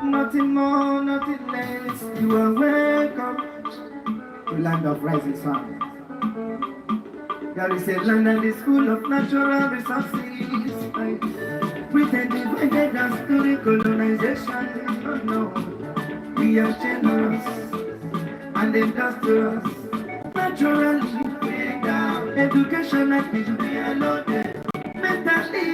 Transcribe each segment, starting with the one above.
Nothing more, nothing less. You are welcome to land of rising sun. There is a land and is full of natural resources. Pretend divided us to the colonization. No, we are generous and industrious. Naturally, education and vision, we are loaded. Mentally,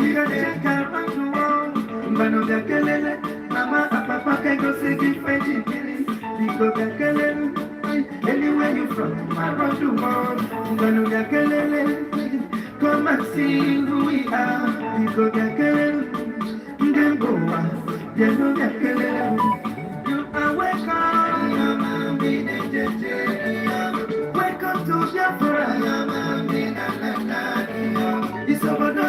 you can check out what you want. Mbano gakelele, mama, papa, can go see the French Billy. Biko gakelele, anywhere you from, around the world. Mbano gakelele, come and see who we are. Biko gakelele, ndemboa, yeno gakelele. You are welcome, welcome to Biafra. It's over the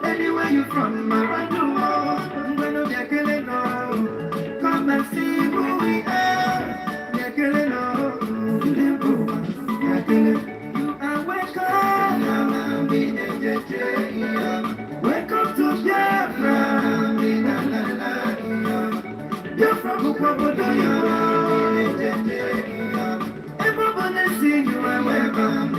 anywhere you from, around the world. Come and see who we are. You are welcome. Welcome to Biafra. Biafra, everybody see you are welcome.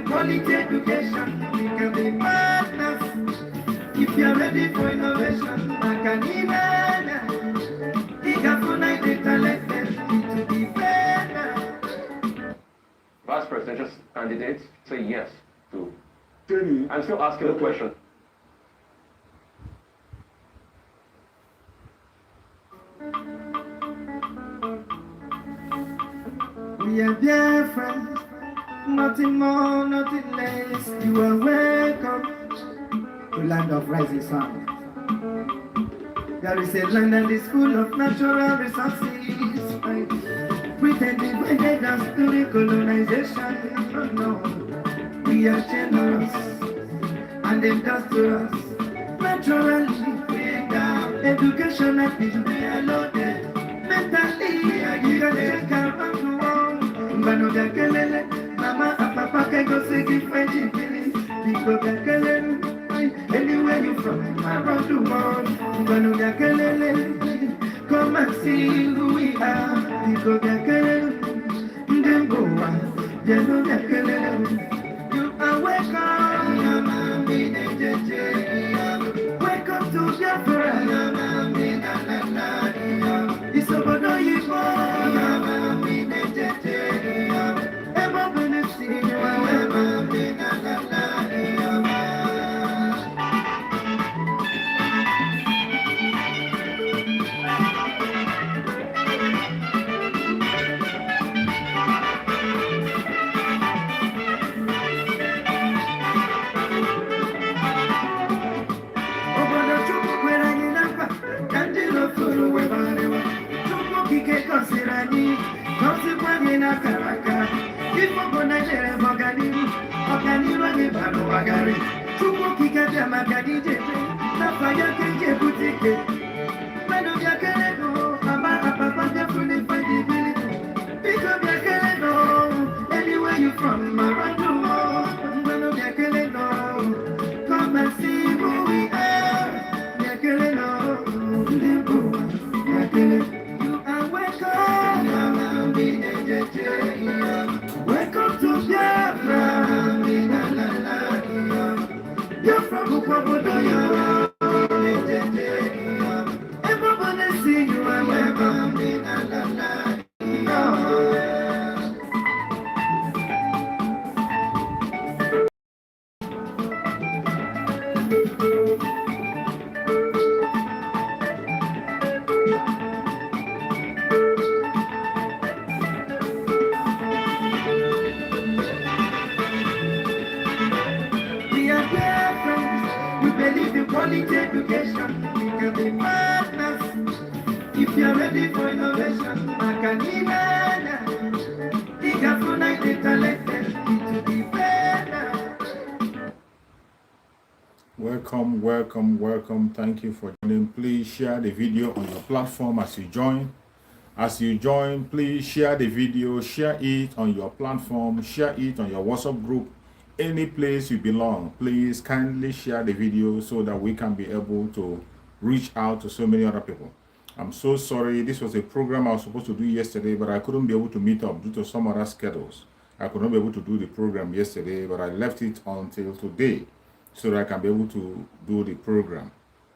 Quality education, we can be partners. If you're ready for innovation, to be better. Vice presidential candidates say yes to. I'm still asking the question. We are dear friends. Nothing more, nothing less. You are welcome to land of rising sun. There is a land that is full of natural resources. Pretend divided us to the colonization. No, we are generous and industrious. Naturally, education and vision, we are loaded. Mentally, you can check out what you want. Mbano gakelele, mama, papa, can go see the French Billy. Biko gakelele, anywhere you from, around the world. Mbano gakelele, come and see who we are. Biko gakelele, ndemboa, yeno gakelele. You are welcome. Welcome to Biafra. It's over the anywhere you from, around the world. Come and see who we are. You are welcome. Welcome, welcome, welcome. Thank you for joining. Please share the video on your platform as you join. As you join, please share the video, share it on your platform, share it on your WhatsApp group, any place you belong. Please kindly share the video so that we can be able to reach out to so many other people. I'm so sorry. This was a program I was supposed to do yesterday, but I couldn't be able to meet up due to some other schedules. I could not be able to do the program yesterday, but I left it until today so that I can be able to do the program.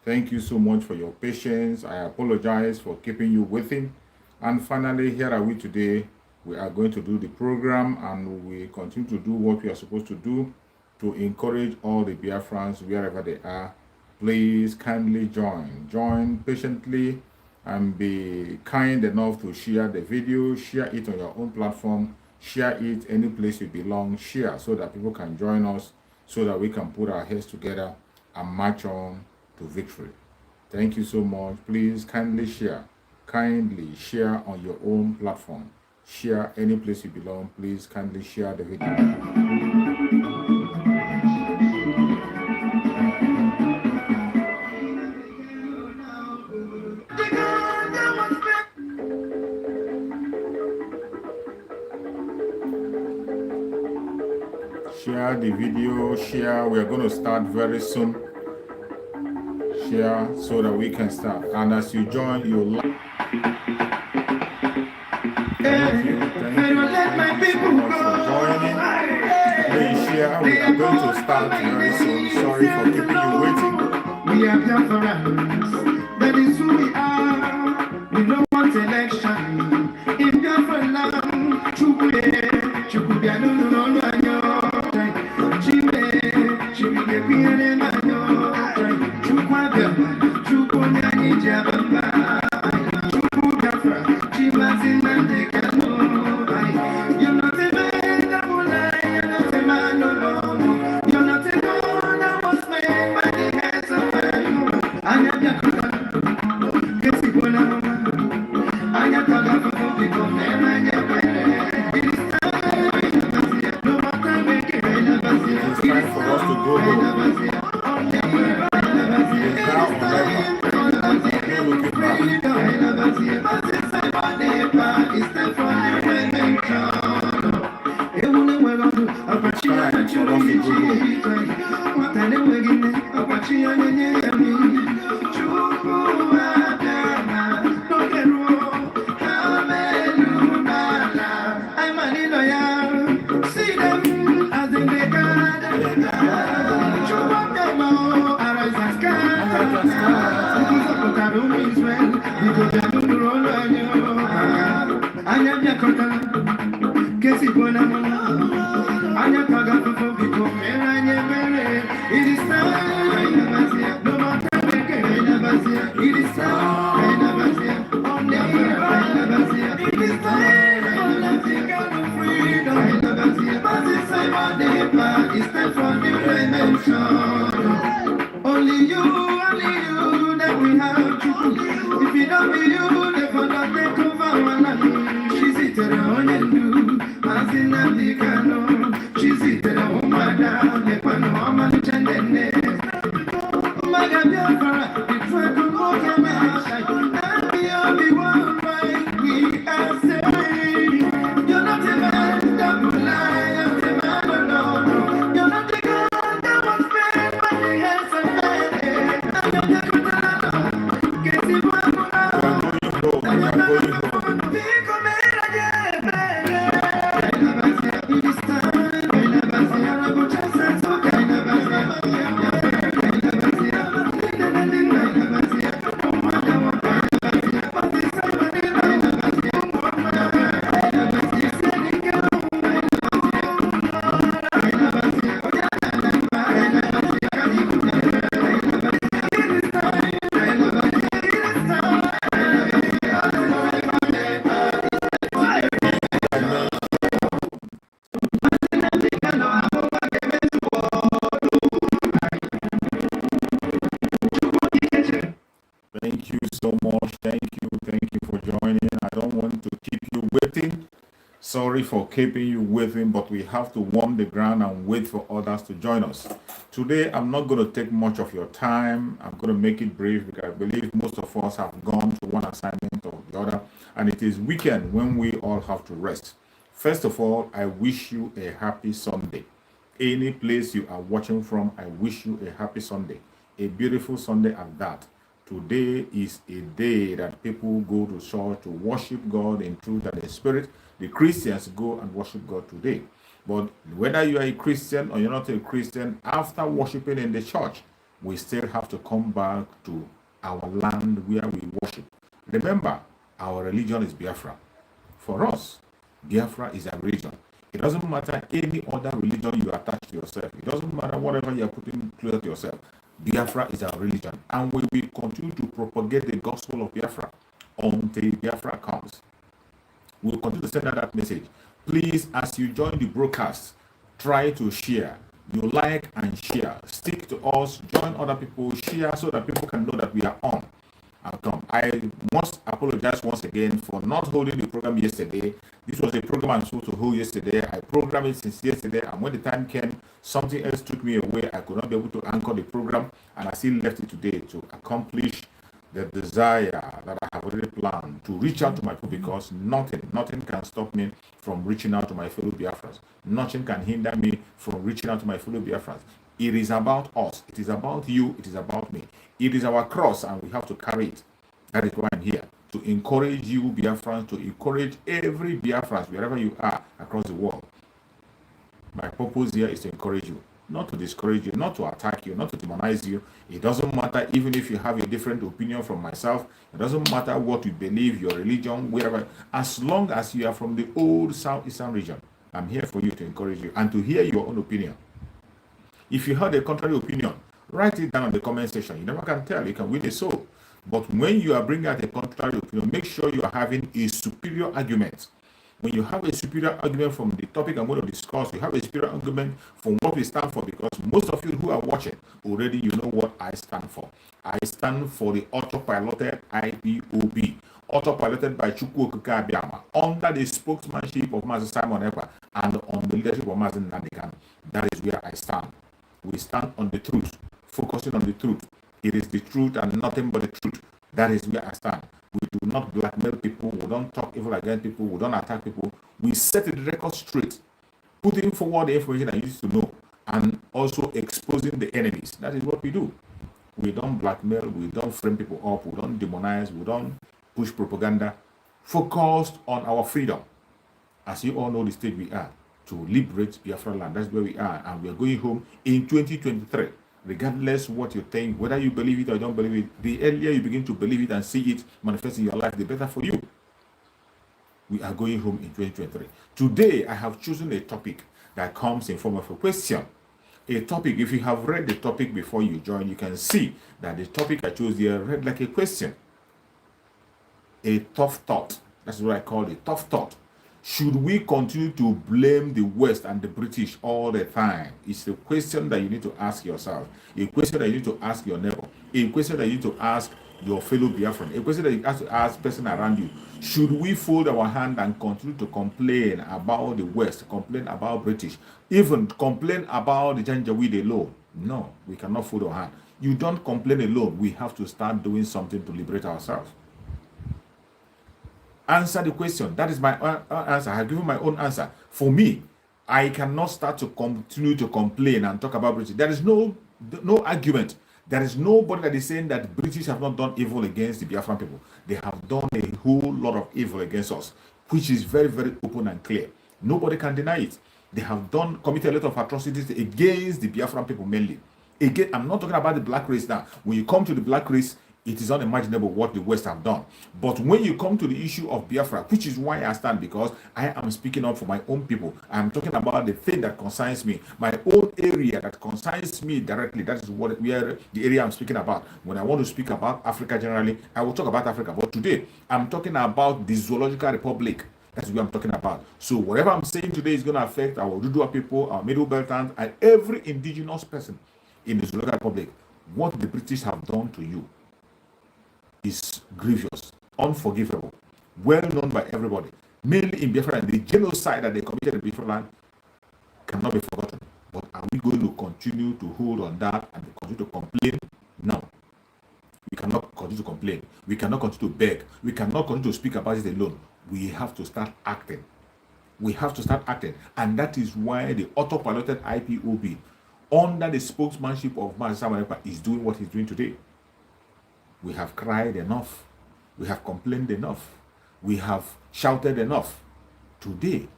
Thank you so much for your patience. I apologize for keeping you waiting. And finally, here are we today. We are going to do the program, and we continue to do what we are supposed to do to encourage all the Biafrans wherever they are. Please kindly join patiently, and be kind enough to share the video, share it on your own platform, share it any place you belong, share so that people can join us, so that we can put our heads together and march on to victory. Thank you so much. Please kindly share on your own platform. Share any place you belong. Please kindly share the video. Share the video, share. We are going to start very soon. Share so that we can start. And as you join, you'll like. Thank you so much for joining. Please share. We are going to start very soon. Sorry for keeping you waiting. We are Biafrans. That is who we are. We don't want election in Biafraland. Chukubia no anyo. Chibe piere manyo. Chukwabia, Chukwanyani Jabamba. Chukwabia, Chibazina. You're not a man that will lie, you're not a man no more. You're not a man that was made by the hands of man. Anya Kesi Bona, Anya Kaga for people, and Anya it is time, no matter make it, It's time for us to go home. See them as they make only you that we have to. If it don't be you, never not take over our life. She's it on you, as in Africano. She's it on my down, the panorama, the chandene. Magabia, the track of Mokamai, and we are the one right. We are saying, you're not a man that will lie, you're a man alone. Sorry for keeping you waiting, but we have to warm the ground and wait for others to join us. Today, I'm not going to take much of your time. I'm going to make it brief because I believe most of us have gone to one assignment or the other, and it is weekend when we all have to rest. First of all, I wish you a happy Sunday. Any place you are watching from, I wish you a happy Sunday. A beautiful Sunday at that. Today is a day that people go to church to worship God in truth and in spirit. The Christians go and worship God today. But whether you are a Christian or you're not a Christian, after worshiping in the church, we still have to come back to our land where we worship. Remember, our religion is Biafra. For us, Biafra is a religion. It doesn't matter any other religion you attach to yourself. It doesn't matter whatever you are putting close to yourself. Biafra is our religion. And we will continue to propagate the gospel of Biafra until Biafra comes. We'll continue to send out that message. Please, as you join the broadcast, try to share. You like and share. Stick to us, join other people, share so that people can know that we are on. I must apologize once again for not holding the program yesterday. This was a program I'm supposed to hold yesterday. I programmed it since yesterday, and when the time came, something else took me away. I could not be able to anchor the program, and I still left it today to accomplish the desire that I have already planned to reach out to my people, because nothing can stop me from reaching out to my fellow Biafrans. Nothing can hinder me from reaching out to my fellow Biafrans. It is about us. It is about you. It is about me. It is our cross, and we have to carry it. That is why I'm here, to encourage you, Biafrans, to encourage every Biafrans, wherever you are across the world. My purpose here is to encourage you, not to discourage you, not to attack you, not to demonize you. It doesn't matter even if you have a different opinion from myself. It doesn't matter what you believe, your religion, wherever. As long as you are from the old Southeastern region, I'm here for you to encourage you and to hear your own opinion. If you have a contrary opinion, write it down in the comment section. You never can tell. You can win a soul. But when you are bringing out a contrary opinion, make sure you are having a superior argument. When you have a superior argument from the topic I'm going to discuss, you have a superior argument from what we stand for, because most of you who are watching already, you know what I stand for. I stand for the autopiloted IPOB, autopiloted by Chukwu Okike Abiyama, under the spokesmanship of Master Simon Ekpa and on the leadership of Master Nadikan. That is where I stand. We stand on the truth, focusing on the truth. It is the truth and nothing but the truth. That is where I stand. We do not blackmail people. We don't talk evil against people. We don't attack people. We set the record straight, putting forward the information I used to know, and also exposing the enemies. That is what we do. We don't blackmail. We don't frame people up. We don't demonize. We don't push propaganda. Focused on our freedom. As you all know, the state we are, to liberate Biafra land. That's where we are, and we are going home in 2023. Regardless what you think, whether you believe it or don't believe it, the earlier you begin to believe it and see it manifest in your life, the better for you. We are going home in 2023. Today, I have chosen a topic that comes in form of a question. A topic, if you have read the topic before you join, you can see that the topic I chose here read like a question. A tough thought. That's what I call it, tough thought. Should we continue to blame the West and the British all the time? It's a question that you need to ask yourself. A question that you need to ask your neighbor. A question that you need to ask your fellow Biafran. A question that you have to ask the person around you. Should we fold our hand and continue to complain about the West, complain about British, even complain about the Janjaweed alone? No, we cannot fold our hand. You don't complain alone. We have to start doing something to liberate ourselves. Answer the question. That is my answer. I have given my own answer. For me, I cannot start to continue to complain and talk about British. There is no argument. There is nobody that is saying that British have not done evil against the Biafran people. They have done a whole lot of evil against us, which is very, very open and clear. Nobody can deny it. They have committed a lot of atrocities against the Biafran people mainly. Again, I'm not talking about the black race now. When you come to the black race, it is unimaginable what the West have done. But when you come to the issue of Biafra, which is why I stand, because I am speaking up for my own people. I am talking about the thing that concerns me, my own area that concerns me directly. That is where the area I'm speaking about. When I want to speak about Africa generally, I will talk about Africa. But today, I'm talking about the Zoological Republic. That's what I'm talking about. So whatever I'm saying today is going to affect our Dudua people, our Middle Beltans, and every indigenous person in the Zoological Republic. What the British have done to you is grievous, unforgivable, well known by everybody. mainly in Biafra, the genocide that they committed in Biafra land cannot be forgotten. But are we going to continue to hold on that and continue to complain? No. We cannot continue to complain. We cannot continue to beg. We cannot continue to speak about it alone. We have to start acting. We have to start acting. And that is why the autopiloted IPOB, under the spokesmanship of Master Samuel, is doing what he's doing today. We have cried enough. We have complained enough. We have shouted enough. Today,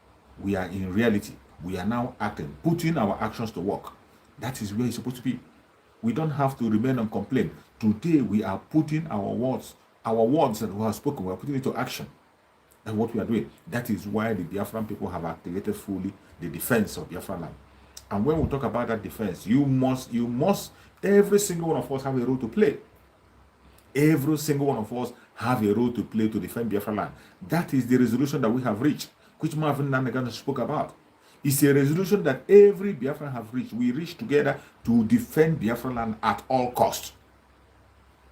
we are in reality. We are now acting, putting our actions to work. That is where it's supposed to be. We don't have to remain on complaint. Today, we are putting our words that we have spoken, we are putting into action. And what we are doing, that is why the Biafran people have activated fully the defense of Biafran land. And when we talk about that defense, you must, every single one of us have a role to play. Every single one of us have a role to play to defend Biafra land. That is the resolution that we have reached, which Marvin Nandegan spoke about. It's a resolution that every Biafran have reached. We reached together to defend Biafra land at all costs.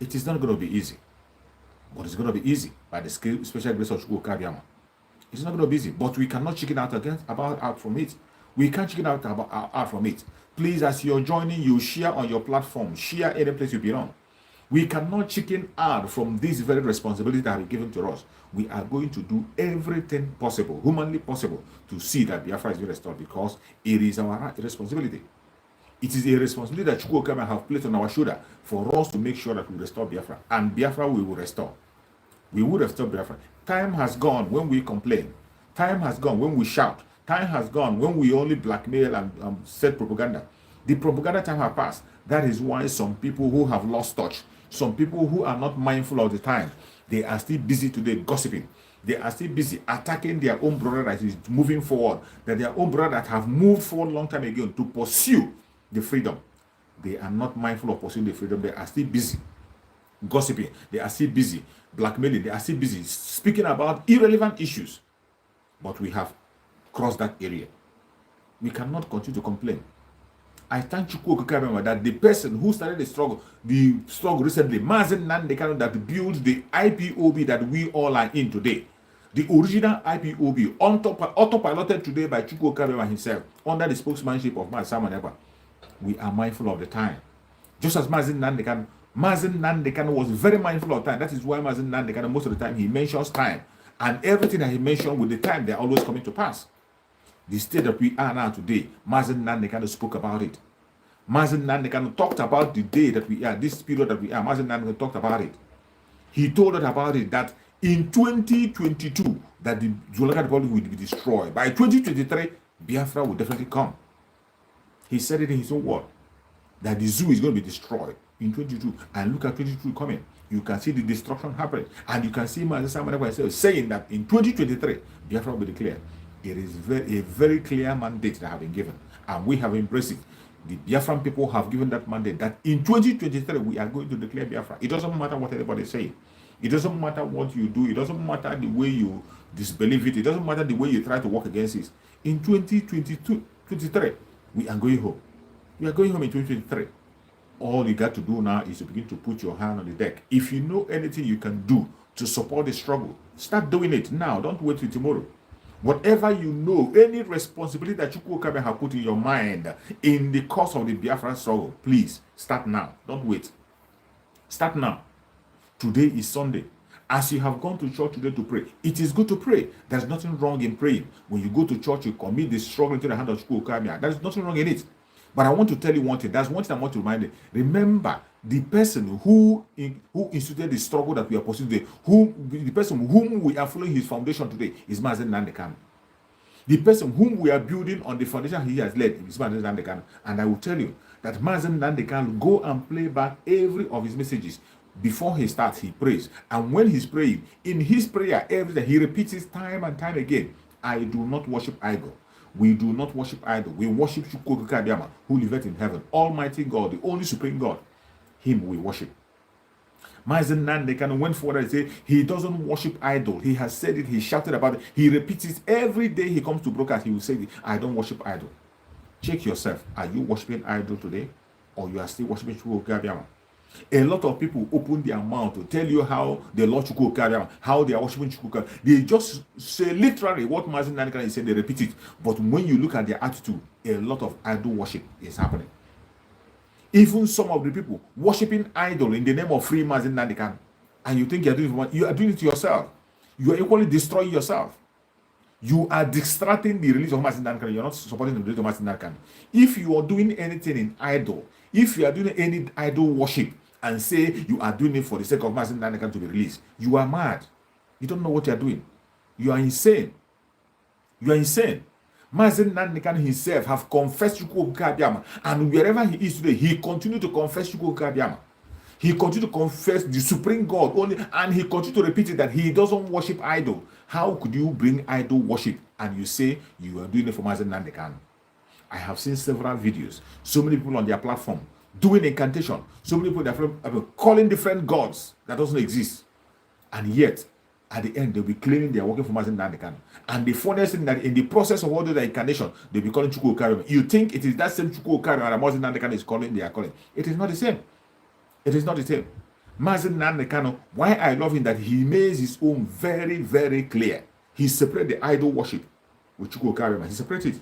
It is not going to be easy, but it's going to be easy by the special grace of Chukwu Kabiama. It's not going to be easy, but we cannot chicken out from it. We can't chicken out from it. Please, as you're joining, you share on your platform, share any place you belong. We cannot chicken out from this very responsibility that have been given to us. We are going to do everything possible, humanly possible, to see that Biafra is being restored, because it is our responsibility. It is a responsibility that Chukwu Okama have placed on our shoulder for us to make sure that we restore Biafra. And Biafra we will restore. We will restore Biafra. Time has gone when we complain. Time has gone when we shout. Time has gone when we only blackmail and set propaganda. The propaganda time has passed. That is why some people who have lost touch, some people who are not mindful of the time, they are still busy today gossiping. They are still busy attacking their own brother that is moving forward, that their own brother that have moved forward a long time ago to pursue the freedom. They are not mindful of pursuing the freedom. They are still busy gossiping. They are still busy blackmailing. They are still busy speaking about irrelevant issues. But we have crossed that area. We cannot continue to complain. I thank Chukwu Okabema that the person who started the struggle recently, Mazen Nandekano, that built the IPOB that we all are in today, the original IPOB, autopiloted today by Chukwu Okabema himself, under the spokesmanship of Mazen Samaneba. We are mindful of the time. Just as Mazen Nandekano was very mindful of time. That is why Mazen Nandekano, most of the time, he mentions time. And everything that he mentioned with the time, they're always coming to pass. The state that we are now today, Mazen Nandekano spoke about it. Mazen Nandekano talked about the day that we are, this period that we are. Mazen Nandekano talked about it. He told us about it that in 2022, that the Zoological Republic will be destroyed. By 2023, Biafra will definitely come. He said it in his own word, that the zoo is going to be destroyed in 2022. And look at 2022 coming. You can see the destruction happening. And you can see Mazen Nandekano saying that in 2023, Biafra will be declared. It is a very clear mandate that have been given, and we have embraced it. The Biafran people have given that mandate that in 2023 we are going to declare Biafra. It doesn't matter what anybody is saying. It doesn't matter what you do. It doesn't matter the way you disbelieve it. It doesn't matter the way you try to work against it. In 2023, we are going home. We are going home in 2023. All you got to do now is to begin to put your hand on the deck. If you know anything you can do to support the struggle, start doing it now. Don't wait till tomorrow. Whatever you know, any responsibility that Chukwu Okabema have put in your mind in the course of the Biafran struggle, please start now. Don't wait. Start now. Today is Sunday. As you have gone to church today to pray, it is good to pray. There's nothing wrong in praying. When you go to church, you commit the struggle into the hand of Chukwu Okabema. There's nothing wrong in it. But I want to tell you one thing. That's one thing I want to remind you. Remember, the person who instituted the struggle that we are pursuing today, the person whom we are following his foundation today, is Mazen Nandekano. The person whom we are building on the foundation he has led is Mazen Nandekano. And I will tell you that Mazen Nandekano go and play back every of his messages. Before he starts, he prays. And when he's praying, in his prayer, every day, he repeats it time and time again. I do not worship idol. We do not worship idol. We worship Chukwu Okabema, who liveth in heaven. Almighty God, the only supreme God. Him we worship. Mazen Nandekano went forward and said he doesn't worship idol. He has said it, he shouted about it, he repeats it every day he comes to broadcast. He will say, I don't worship idol. Check yourself. Are you worshiping idol today? Or you are still worshiping Chukwu Okabema? A lot of people open their mouth to tell you how the Lord Chukwu carry, how they are worshiping Chukwu. They just say literally what Mazen Nanikan is saying, they repeat it. But when you look at their attitude, a lot of idol worship is happening. Even some of the people worshiping idol in the name of free Mazen Nanikan, and you think you are doing it to yourself. You are equally destroying yourself. You are distracting the release of Mazen Nanikan. You're not supporting the release of Mazen Nanikan. If you are doing anything in idol, if you are doing any idol worship, and say you are doing it for the sake of Mazen Nanikan to be released, you are mad. You don't know what you are doing. You are insane. You are insane. Mazen Nanikan himself have confessed Chukwu Kabiama, and wherever he is today, he continues to confess Chukwu Kabiama. He continues to confess the supreme God only, and he continues to repeat it that he doesn't worship idol. How could you bring idol worship and you say you are doing it for Mazen Nanikan? I have seen several videos. So many people on their platform doing incantation. So many people are calling different gods that doesn't exist. And yet, at the end, they'll be claiming they are working for Mazen Nanikan. And the funniest thing that in the process of all the incarnation, they'll be calling Chukwu Okarioma. You think it is that same Chukwu Okarioma that Mazen Nanikan is calling, they are calling. It is not the same. It is not the same. Mazen Nanikan, why I love him, that he makes his own very, very clear. He separated the idol worship with Chukwu Okarioma. He separated it.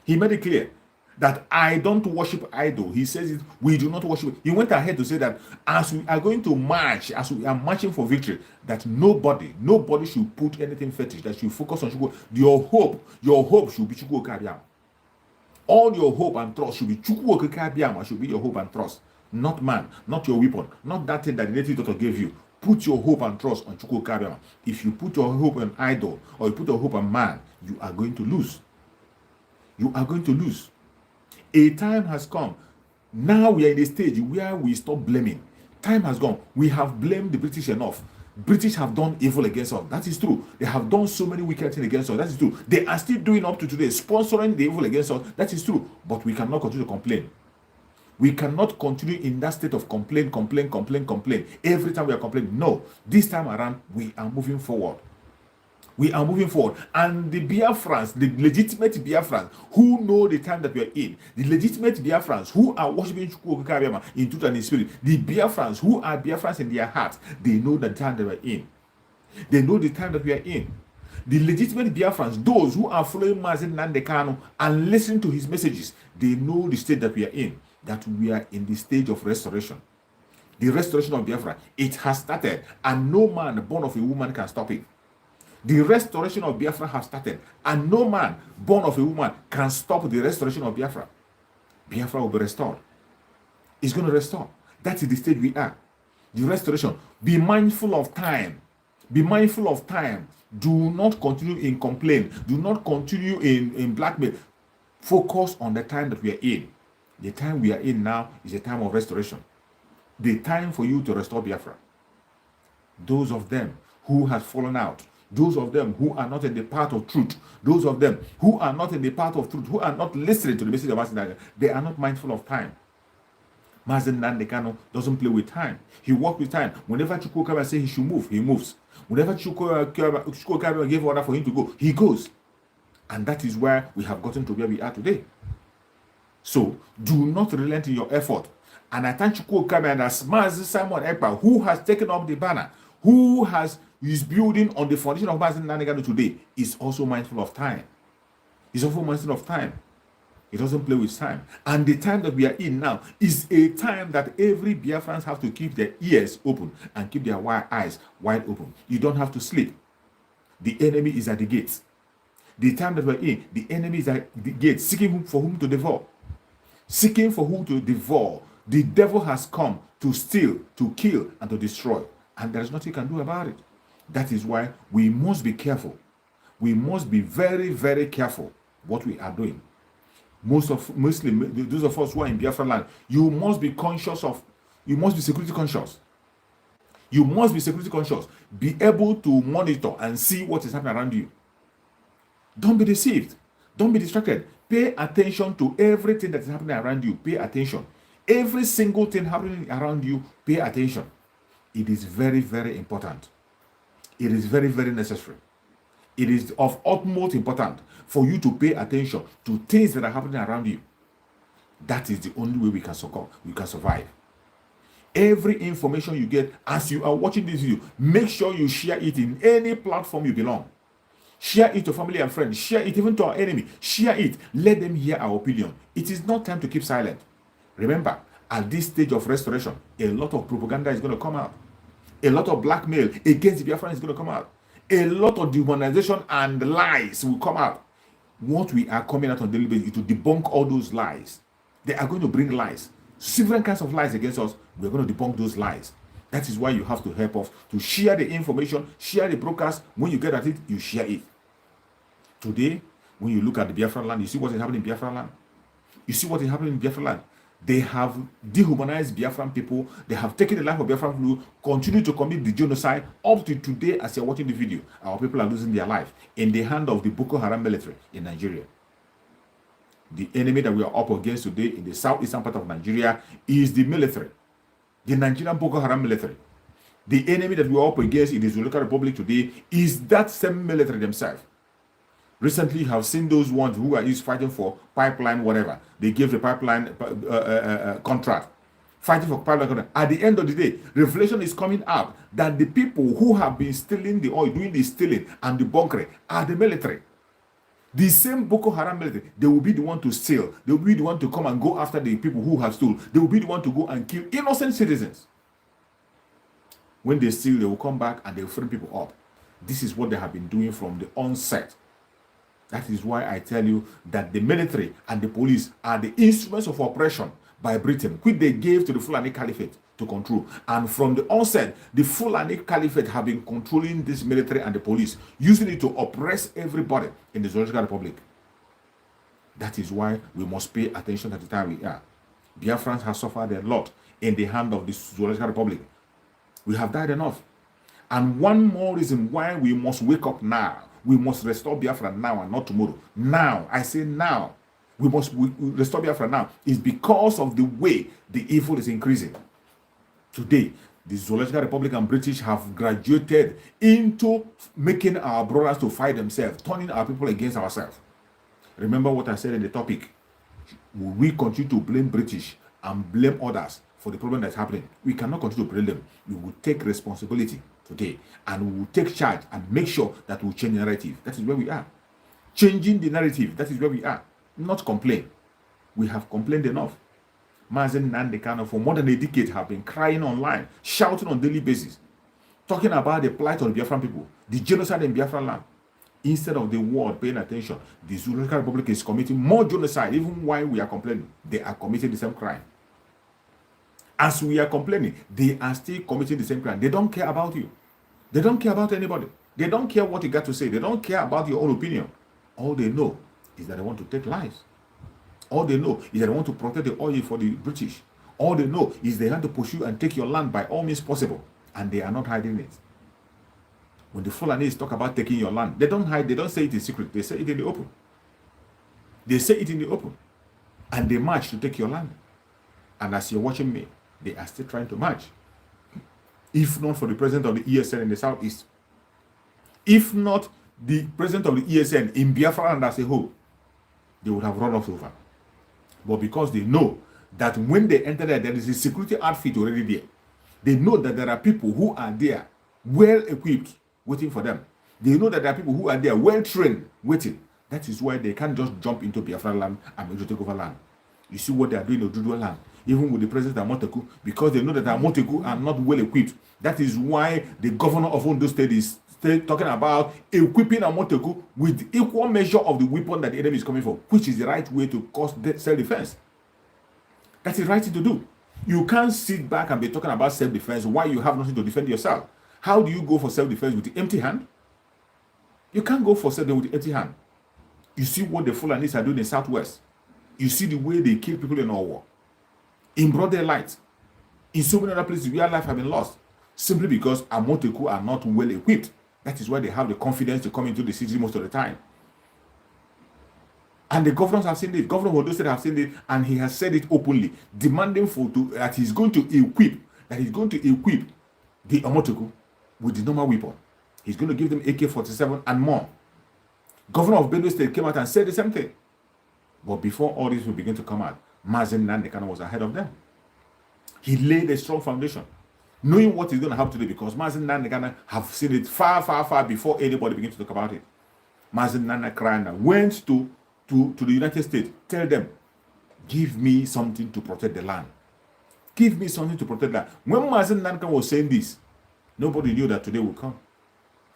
He made it clear that I don't worship idol. He says it, we do not worship. He went ahead to say that as we are going to march, as we are marching for victory, that nobody should put anything fetish, that should focus on Chukwu. Your hope should be Chukwu Okarioma. All your hope and trust should be Chukwu Okarioma, should be your hope and trust. Not man, not your weapon, not that thing that the native doctor gave you. Put your hope and trust on Chukwu Okarioma. If you put your hope on idol, or you put your hope on man, you are going to lose. You are going to lose. A time has come. Now we are in a stage where we stop blaming. Time has gone. We have blamed the British enough. British have done evil against us. That is true. They have done so many wicked things against us. That is true. They are still doing up to today, sponsoring the evil against us. That is true. But we cannot continue to complain. We cannot continue in that state of complain. Every time we are complaining. No. This time around, we are moving forward. We are moving forward. And the Biafrans, the legitimate Biafrans, who know the time that we are in, the legitimate Biafrans who are worshiping Chukwu Okarioma in truth and in spirit, the Biafrans who are Biafrans in their hearts, they know the time that we are in. They know the time that we are in. The legitimate Biafrans, those who are following Mazen Nanikan and listening to his messages, they know the state that we are in, that we are in the stage of restoration. The restoration of Biafra, it has started, and no man born of a woman can stop it. The restoration of Biafra has started, and no man born of a woman can stop the restoration of Biafra. Biafra will be restored. It's going to restore. That is the stage we are. The restoration. Be mindful of time. Be mindful of time. Do not continue in complaint. Do not continue in blackmail. Focus on the time that we are in. The time we are in now is a time of restoration. The time for you to restore Biafra. Those of them who have fallen out, those of them who are not in the path of truth, those of them who are not in the path of truth, who are not listening to the message of Mazen Nanikan, they are not mindful of time. Mazen Nanikan doesn't play with time. He works with time. Whenever Chukwu Okarioma says he should move, he moves. Whenever Chukwu Okarioma gave order for him to go, he goes. And that is where we have gotten to where we are today. So, do not relent in your effort. And I thank Chukwu Okarioma and as Mazi Simon Ekpa, who has taken up the banner, who is building on the foundation of Mazen Nanikan today, is also mindful of time. He's also mindful of time. He doesn't play with time. And the time that we are in now is a time that every Biafrans have to keep their ears open and keep their eyes wide open. You don't have to sleep. The enemy is at the gates. The time that we're in, the enemy is at the gates, seeking for whom to devour. Seeking for whom to devour. The devil has come to steal, to kill, and to destroy. And there's nothing you can do about it. That is why we must be careful. We must be very, very careful what we are doing. Mostly those of us who are in Biafra land, you must be security conscious. You must be security conscious. Be able to monitor and see what is happening around you. Don't be deceived. Don't be distracted. Pay attention to everything that is happening around you. Pay attention. Every single thing happening around you, pay attention. It is very, very important. It is very, very necessary. It is of utmost importance for you to pay attention to things that are happening around you. That is the only way we can survive. Every information you get as you are watching this video, make sure you share it in any platform you belong. Share it to family and friends. Share it even to our enemy. Share it. Let them hear our opinion. It is not time to keep silent. Remember, at this stage of restoration, a lot of propaganda is going to come out. A lot of blackmail against the Biafrans is going to come out. A lot of dehumanization and lies will come out. What we are coming out on daily basis is to debunk all those lies. They are going to bring lies. Different kinds of lies against us. We're going to debunk those lies. That is why you have to help us to share the information, share the broadcast. When you get at it, you share it. Today, when you look at the Biafran land, you see what is happening in Biafran land. You see what is happening in Biafran land. They have dehumanized Biafran people. They have taken the life of Biafran people, continue to commit the genocide. Up to today, as you're watching the video, our people are losing their life in the hand of the Boko Haram military in Nigeria. The enemy that we are up against today in the southeastern part of Nigeria is the military, the Nigerian Boko Haram military. The enemy that we are up against in the Zulika Republic today is that same military themselves. Recently, you have seen those ones who are fighting for pipeline, whatever. They give the pipeline contract, fighting for pipeline contract. At the end of the day, revelation is coming up that the people who have been stealing the oil, doing the stealing and the bunkering, are the military. The same Boko Haram military, they will be the one to steal. They will be the one to come and go after the people who have stolen. They will be the one to go and kill innocent citizens. When they steal, they will come back and they will free people up. This is what they have been doing from the onset. That is why I tell you that the military and the police are the instruments of oppression by Britain, which they gave to the Fulani Caliphate to control. And from the onset, the Fulani Caliphate have been controlling this military and the police, using it to oppress everybody in the Zoological Republic. That is why we must pay attention at the time we are. Biafrans have suffered a lot in the hand of the Zoological Republic. We have died enough. And one more reason why we must wake up now. We must restore Biafra now and not tomorrow. Now, I say now. We must restore Biafra now. Is because of the way the evil is increasing. Today, the Zoological Republic and British have graduated into making our brothers to fight themselves, turning our people against ourselves. Remember what I said in the topic. Will we continue to blame British and blame others for the problem that's happening? We cannot continue to blame them. We will take responsibility today, and we will take charge and make sure that we change the narrative. That is where we are. Changing the narrative, that is where we are. Not complain. We have complained enough. Mazen Nandekano for more than a decade have been crying online, shouting on daily basis, talking about the plight of the Biafran people, the genocide in Biafran land. Instead of the world paying attention, the Zoological Republic is committing more genocide. Even while we are complaining, they are committing the same crime. As we are complaining, they are still committing the same crime. They don't care about you. They don't care about anybody. They don't care what you got to say. They don't care about your own opinion. All they know is that they want to take lives. All they know is that they want to protect the oil for the British. All they know is they want to pursue and take your land by all means possible. And they are not hiding it. When the Fulanis talk about taking your land, they don't hide, they don't say it in secret. They say it in the open. They say it in the open. And they march to take your land. And as you're watching me, they are still trying to march. If not for the president of the ESN in the southeast, if not the president of the ESN in Biafra land as a whole, they would have run us over. But because they know that when they enter there is a security outfit already there. They know that there are people who are there, well equipped, waiting for them. They know that there are people who are there, well trained, waiting. That is why they can't just jump into Biafra land and make take over land. You see what they are doing in Oduduwa land, even with the president Amoteku, because they know that Amoteku are not well equipped. That is why the governor of Ondo State is talking about equipping Amoteku with equal measure of the weapon that the enemy is coming from, which is the right way to cause self-defense. That is the right thing to do. You can't sit back and be talking about self-defense while you have nothing to defend yourself. How do you go for self-defense with the empty hand? You can't go for self-defense with the empty hand. You see what the Fulanis are doing in Southwest. You see the way they kill people in our war. In broad daylight. In so many other places where life has been lost. Simply because Amoteku are not well equipped. That is why they have the confidence to come into the city most of the time. And the governors have seen it. Governor of Ondo State have seen it, and he has said it openly, demanding that he's going to equip the Amoteku with the normal weapon. He's going to give them AK-47 and more. Governor of Benue State came out and said the same thing. But before all this will begin to come out, Mazen Nandekano was ahead of them. He laid a strong foundation, knowing what is going to happen today, because Mazen Nana have seen it far, far, far before anybody begins to talk about it. Mazen Nana Krana went to the United States, tell them, give me something to protect the land. Give me something to protect that. When Mazen Nana was saying this, nobody knew that today would come.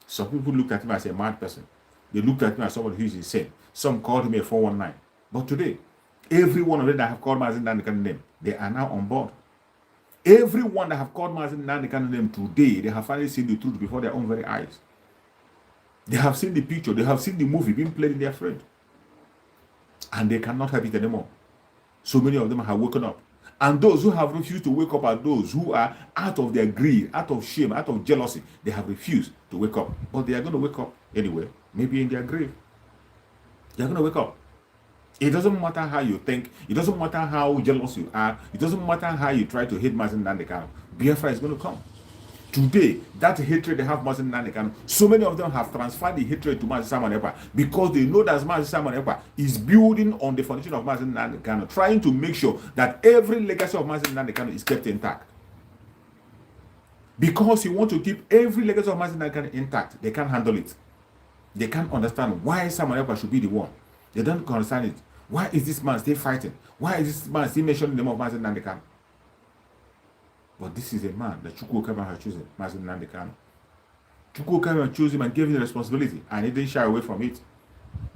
Some people looked at him as a mad person. They looked at me as somebody who is insane. Some called him a 419. But today, every one of them that have called Mazen Nanakan's name, they are now on board. Everyone that have called Mazen Nanakan's name today, they have finally seen the truth before their own very eyes. They have seen the picture, they have seen the movie being played in their front. And they cannot have it anymore. So many of them have woken up. And those who have refused to wake up are those who are out of their greed, out of shame, out of jealousy. They have refused to wake up. But they are going to wake up anyway, maybe in their grave. They are going to wake up. It doesn't matter how you think. It doesn't matter how jealous you are. It doesn't matter how you try to hate Mazen Nandekano. Biafra is going to come. Today, that hatred they have Mazen Nandekano, so many of them have transferred the hatred to Mazen Simon Ekpa because they know that Mazen Simon Ekpa is building on the foundation of Mazen Nandekano, trying to make sure that every legacy of Mazen Nandekano is kept intact. Because you want to keep every legacy of Mazen Nandekano intact, they can't handle it. They can't understand why Simon Ekpa should be the one. They don't understand it. Why is this man still fighting? Why is this man still mentioning the name of Mazen Nandekano? But this is a man that Chukwu Okama has chosen, Mazen Nandekano. Chukwu Okama chose him and gave him the responsibility, and he didn't shy away from it.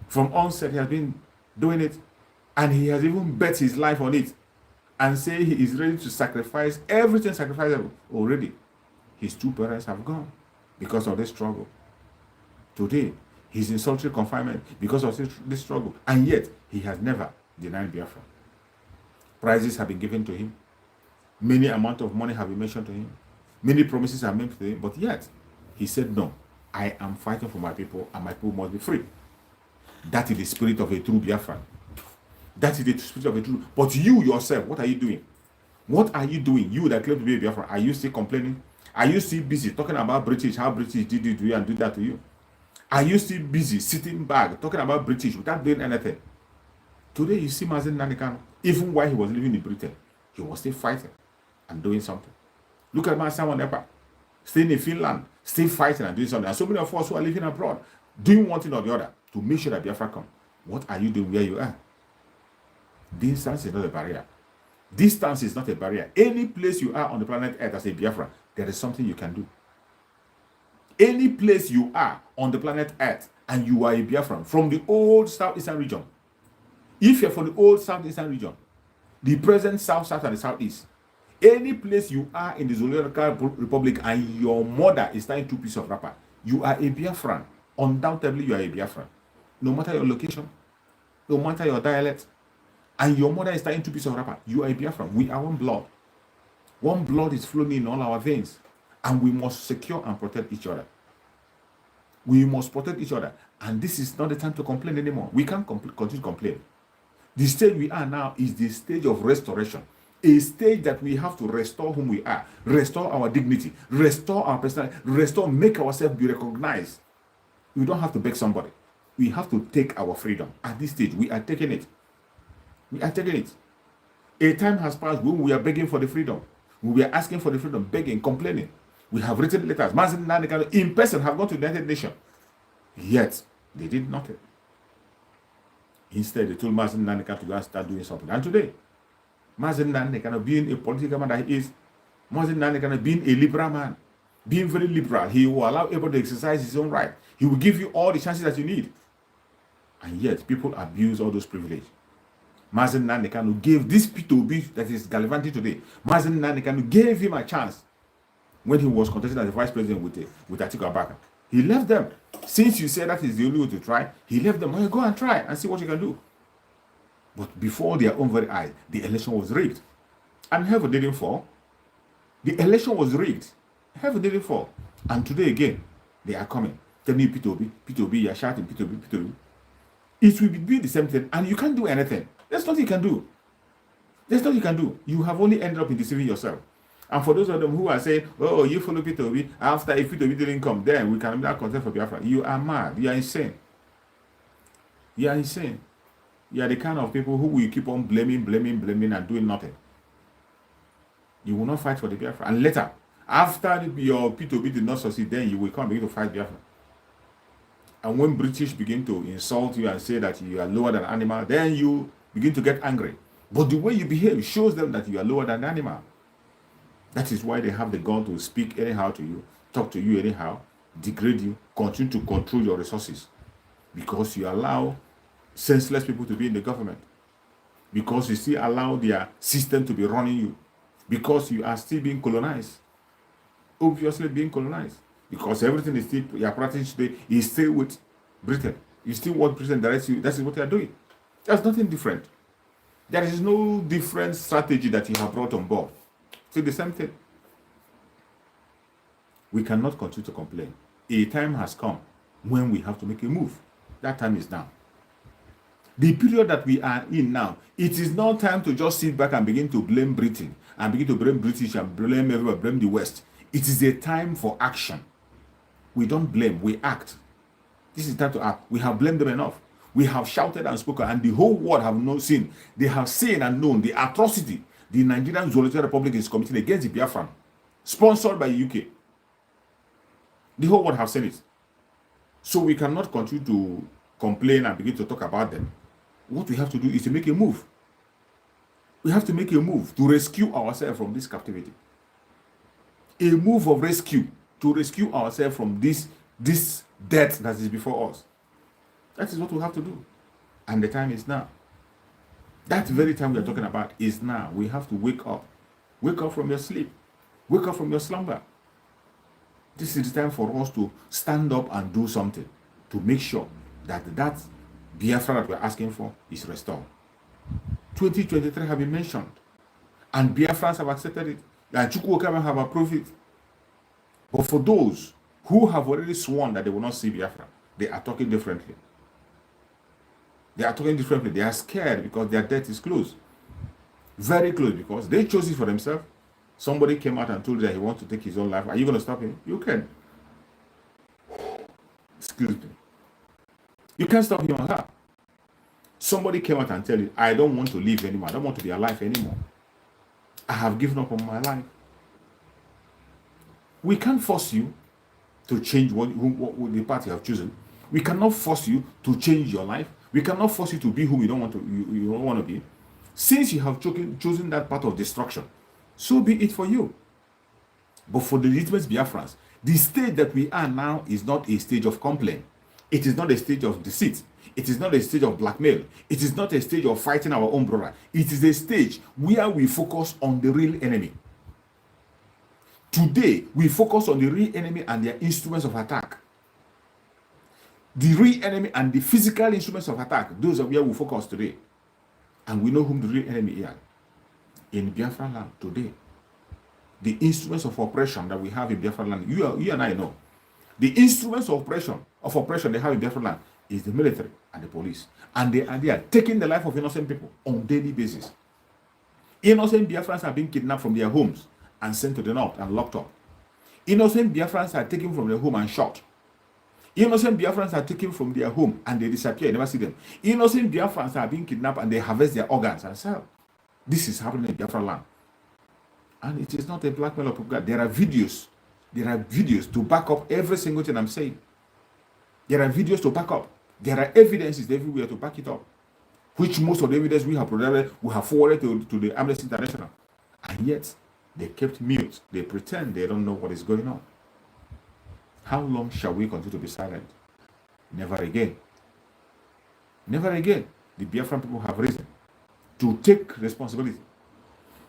From onset, he has been doing it, and he has even bet his life on it, and say he is ready to sacrifice everything sacrificable already. His two parents have gone because of this struggle. Today, he's in solitary confinement because of this struggle, and yet he has never denied Biafra. Prizes have been given to him. Many amount of money have been mentioned to him. Many promises are made to him, but yet he said, no, I am fighting for my people, and my people must be free. That is the spirit of a true Biafran. That is the spirit of a true. But you yourself, what are you doing? What are you doing? You that claim to be a Biafran, are you still complaining? Are you still busy talking about British, how British did it to you and do that to you? Are you still busy sitting back talking about British without doing anything? Today you see Mazen Nandekano, even while he was living in Britain, he was still fighting and doing something. Look at Mazen Simon Ekpa, staying in Finland, still fighting and doing something. And so many of us who are living abroad, doing one thing or the other to make sure that Biafra come. What are you doing where you are? Distance is not a barrier. Distance is not a barrier. Any place you are on the planet Earth as a Biafra, there is something you can do. Any place you are on the planet Earth and you are a Biafran from the old Southeastern region, if you're from the old Southeastern region, the present South, and the Southeast, any place you are in the Zoological Republic and your mother is tying 2 pieces of wrapper, you are a Biafran. Undoubtedly, you are a Biafran. No matter your location, no matter your dialect, and your mother is tying 2 pieces of wrapper, you are a Biafran. We are one blood. One blood is flowing in all our veins. And we must secure and protect each other. We must protect each other. And this is not the time to complain anymore. We can't continue to complain. The stage we are now is the stage of restoration. A stage that we have to restore whom we are. Restore our dignity. Restore our personality. Make ourselves be recognized. We don't have to beg somebody. We have to take our freedom. At this stage, we are taking it. We are taking it. A time has passed when we are begging for the freedom. We are asking for the freedom, begging, complaining. We have written letters. Mazen Nandekano in person have gone to the United Nations. Yet, they did nothing. Instead, they told Mazen Nandekano to go and start doing something. And today, Mazen Nandekano, being a political man that he is, Mazen Nandekano being a liberal man, being very liberal, he will allow everybody to exercise his own right. He will give you all the chances that you need. And yet, people abuse all those privileges. Mazen Nandekano gave this P2B that is gallivanting today. Mazen Nandekano gave him a chance when he was contesting as the vice president with Atiku Abubakar. He left them. Since you said that is the only way to try, he left them. Well, go and try and see what you can do. But before their own very eyes, the election was rigged. And heaven didn't fall. The election was rigged. Heaven didn't fall. And today again, they are coming. Telling you P2B, you're shouting P2B. It will be the same thing, and you can't do anything. There's nothing you can do. There's nothing you can do. You have only ended up in deceiving yourself. And for those of them who are saying, oh, you follow P2B, after if P2B didn't come, then we can not contest for Biafra. You are mad. You are insane. You are insane. You are the kind of people who will keep on blaming and doing nothing. You will not fight for the Biafra. And later, after your P2B did not succeed, then you will come begin to fight Biafra. And when British begin to insult you and say that you are lower than animal, then you begin to get angry. But the way you behave shows them that you are lower than animal. That is why they have the gun to speak anyhow to you, talk to you anyhow, degrade you, continue to control your resources. Because you allow senseless people to be in the government. Because you still allow their system to be running you. Because you are still being colonized. Obviously being colonized. Because everything is still, your practice today is still with Britain. You still want Britain directs you. That is what you are doing. There's nothing different. There is no different strategy that you have brought on board. It's the same thing. We cannot continue to complain. A time has come when we have to make a move. That time is now. The period that we are in now, it is not time to just sit back and begin to blame Britain and begin to blame British and blame everybody, blame the West. It is a time for action. We don't blame, we act. This is time to act. We have blamed them enough. We have shouted and spoken, and the whole world have not seen. They have seen and known the atrocity the Nigerian Zoological Republic is committing against the Biafran, sponsored by the UK. The whole world have seen it. So we cannot continue to complain and begin to talk about them. What we have to do is to make a move. We have to make a move to rescue ourselves from this captivity. A move of rescue to rescue ourselves from this death that is before us. That is what we have to do. And the time is now. That very time we are talking about is now. We have to wake up. Wake up from your sleep. Wake up from your slumber. This is the time for us to stand up and do something to make sure that that Biafra that we're asking for is restored. 2023 have been mentioned. And Biafrans have accepted it. And Chukwuokama have approved it. But for those who have already sworn that they will not see Biafra, they are talking differently. They are talking differently. They are scared because their death is close. Very close, because they chose it for themselves. Somebody came out and told you that he wants to take his own life. Are you going to stop him? You can. Excuse me. You can't stop him or her. Somebody came out and tell you, I don't want to live anymore. I don't want to be alive anymore. I have given up on my life. We can't force you to change what the path you have chosen. We cannot force you to change your life. We cannot force you to be who you don't want to be. Since you have chosen that path of destruction, so be it for you. But for the legitimate Biafrans, the stage that we are now is not a stage of complaint. It is not a stage of deceit. It is not a stage of blackmail. It is not a stage of fighting our own brother. It is a stage where we focus on the real enemy. Today, we focus on the real enemy and their instruments of attack. The real enemy and the physical instruments of attack, those are where we focus today. And we know whom the real enemy is. In Biafra land today, the instruments of oppression that we have in Biafra land, you and I know. The instruments of oppression they have in Biafra land is the military and the police. And they are taking the life of innocent people on a daily basis. Innocent Biafrans are being kidnapped from their homes and sent to the north and locked up. Innocent Biafrans are taken from their home and shot. Innocent Biafrans are taken from their home and they disappear. You never see them. Innocent Biafrans are being kidnapped and they harvest their organs and sell. This is happening in Biafra land. And it is not a blackmail or propaganda. There are videos. There are videos to back up every single thing I'm saying. There are videos to back up. There are evidences everywhere to back it up. Which most of the evidence we have provided, we have forwarded to the Amnesty International. And yet, they kept mute. They pretend they don't know what is going on. How long shall we continue to be silent? Never again. Never again. The Biafran people have risen to take responsibility.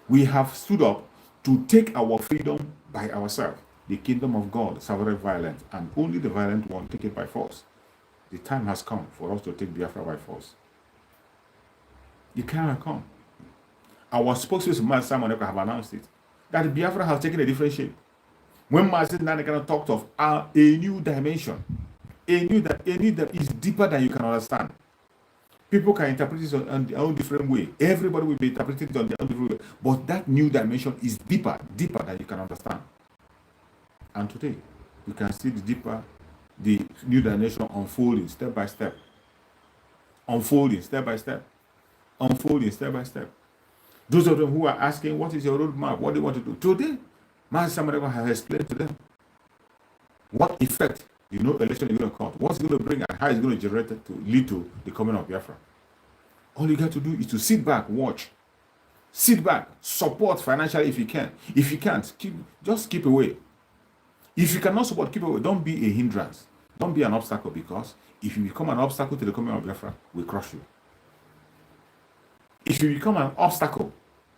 We have stood up to take our freedom by ourselves. The kingdom of God suffered violence, and only the violent one take it by force. The time has come for us to take Biafra by force. The time has come. Our spokesperson, Simon Ekpa, have announced it, that Biafra has taken a different shape. When Master Nanekana talked of a new dimension, a new that is deeper than you can understand. People can interpret it on their own different way. Everybody will be interpreting it on their own different way. But that new dimension is deeper than you can understand. And today, you can see the new dimension unfolding step by step. Unfolding step by step. Unfolding step by step. Those of them who are asking, what is your roadmap? What do you want to do? Today, Master Samadeva has explained to them what effect election is going to cause, what's going to bring, and how it's going to generate to lead to the coming of Biafra. All you got to do is to sit back, watch. Sit back, support financially if you can. If you can't, just keep away. If you cannot support, keep away. Don't be a hindrance. Don't be an obstacle, because if you become an obstacle to the coming of Biafra, we crush you. If you become an obstacle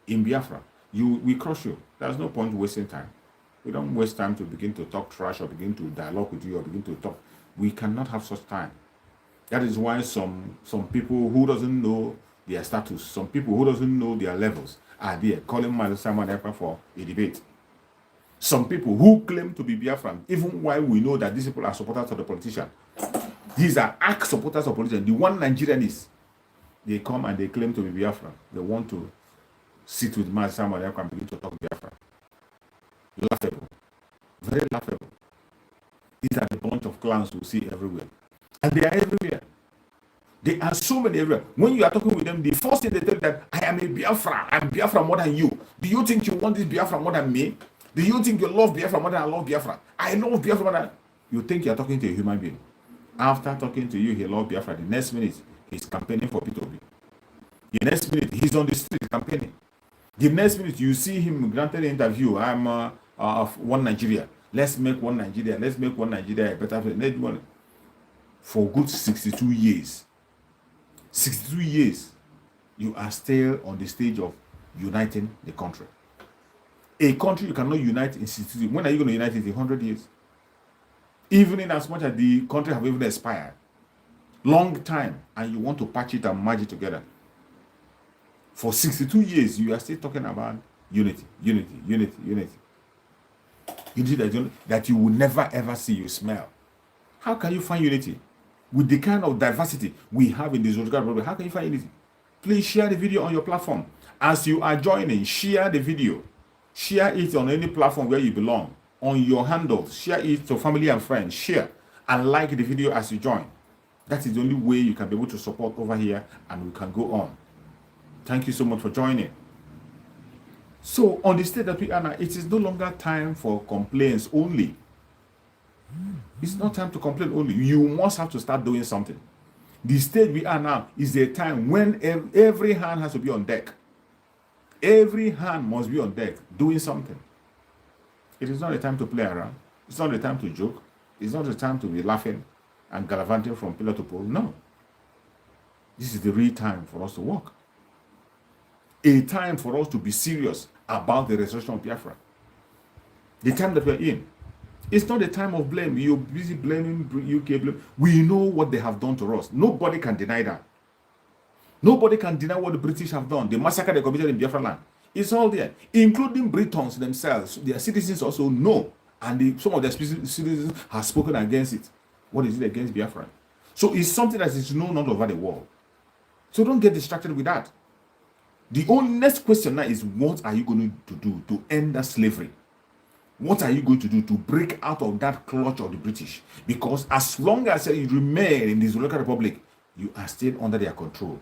in Biafra, we crush you. There's no point wasting time. We don't waste time to begin to talk trash or begin to dialogue with you or begin to talk. We cannot have such time. That is why some people who doesn't know their status, some people who doesn't know their levels are there calling Simon Ekpa for a debate. Some people who claim to be Biafran, even while we know that these people are supporters of the politician, these are arch supporters of politician, the one Nigerian is, they come and they claim to be Biafran. They want to sit with Simon Ekpa and begin to talk Biafra. Laughable. Very laughable. These are the bunch of clowns we see everywhere. And they are everywhere. There are so many everywhere. When you are talking with them, the first thing they tell you that I am a Biafra. I'm Biafra more than you. Do you think you want this Biafra more than me? Do you think you love Biafra more than I love Biafra? I love Biafra more than... You think you are talking to a human being. After talking to you, he loves Biafra. The next minute, he's campaigning for P2B. The next minute, he's on the street campaigning. The next minute, you see him granted an interview. I'm of one Nigeria. Let's make one Nigeria. Let's make one Nigeria a better place. For good 62 years. 62 years, you are still on the stage of uniting the country. A country you cannot unite in 62 years. When are you going to unite it? In 100 years? Even in as much as the country have even expired. Long time, and you want to patch it and merge it together. For 62 years, you are still talking about unity, unity, unity, unity. Unity that you will never ever see, you smell. How can you find unity? With the kind of diversity we have in this Republic, how can you find unity? Please share the video on your platform. As you are joining, share the video. Share it on any platform where you belong. On your handles, share it to family and friends. Share and like the video as you join. That is the only way you can be able to support over here, and we can go on. Thank you so much for joining. So on the state that we are now, it is no longer time for complaints only. It's not time to complain only. You must have to start doing something. The state we are now is a time when every hand has to be on deck. Every hand must be on deck doing something. It is not a time to play around. It's not a time to joke. It's not a time to be laughing and gallivanting from pillar to pole. No. This is the real time for us to work. A time for us to be serious about the restoration of Biafra. The time that we're in. It's not a time of blame. You're busy blaming UK. We know what they have done to us. Nobody can deny that. Nobody can deny what the British have done. The massacre they committed in Biafra land. It's all there. Including Britons themselves. Their citizens also know. And some of their citizens have spoken against it. What is it against Biafra? So it's something that is known all over the world. So don't get distracted with that. The only next question now is, what are you going to do to end that slavery? What are you going to do to break out of that clutch of the British? Because as long as you remain in the Zulaka Republic, you are still under their control.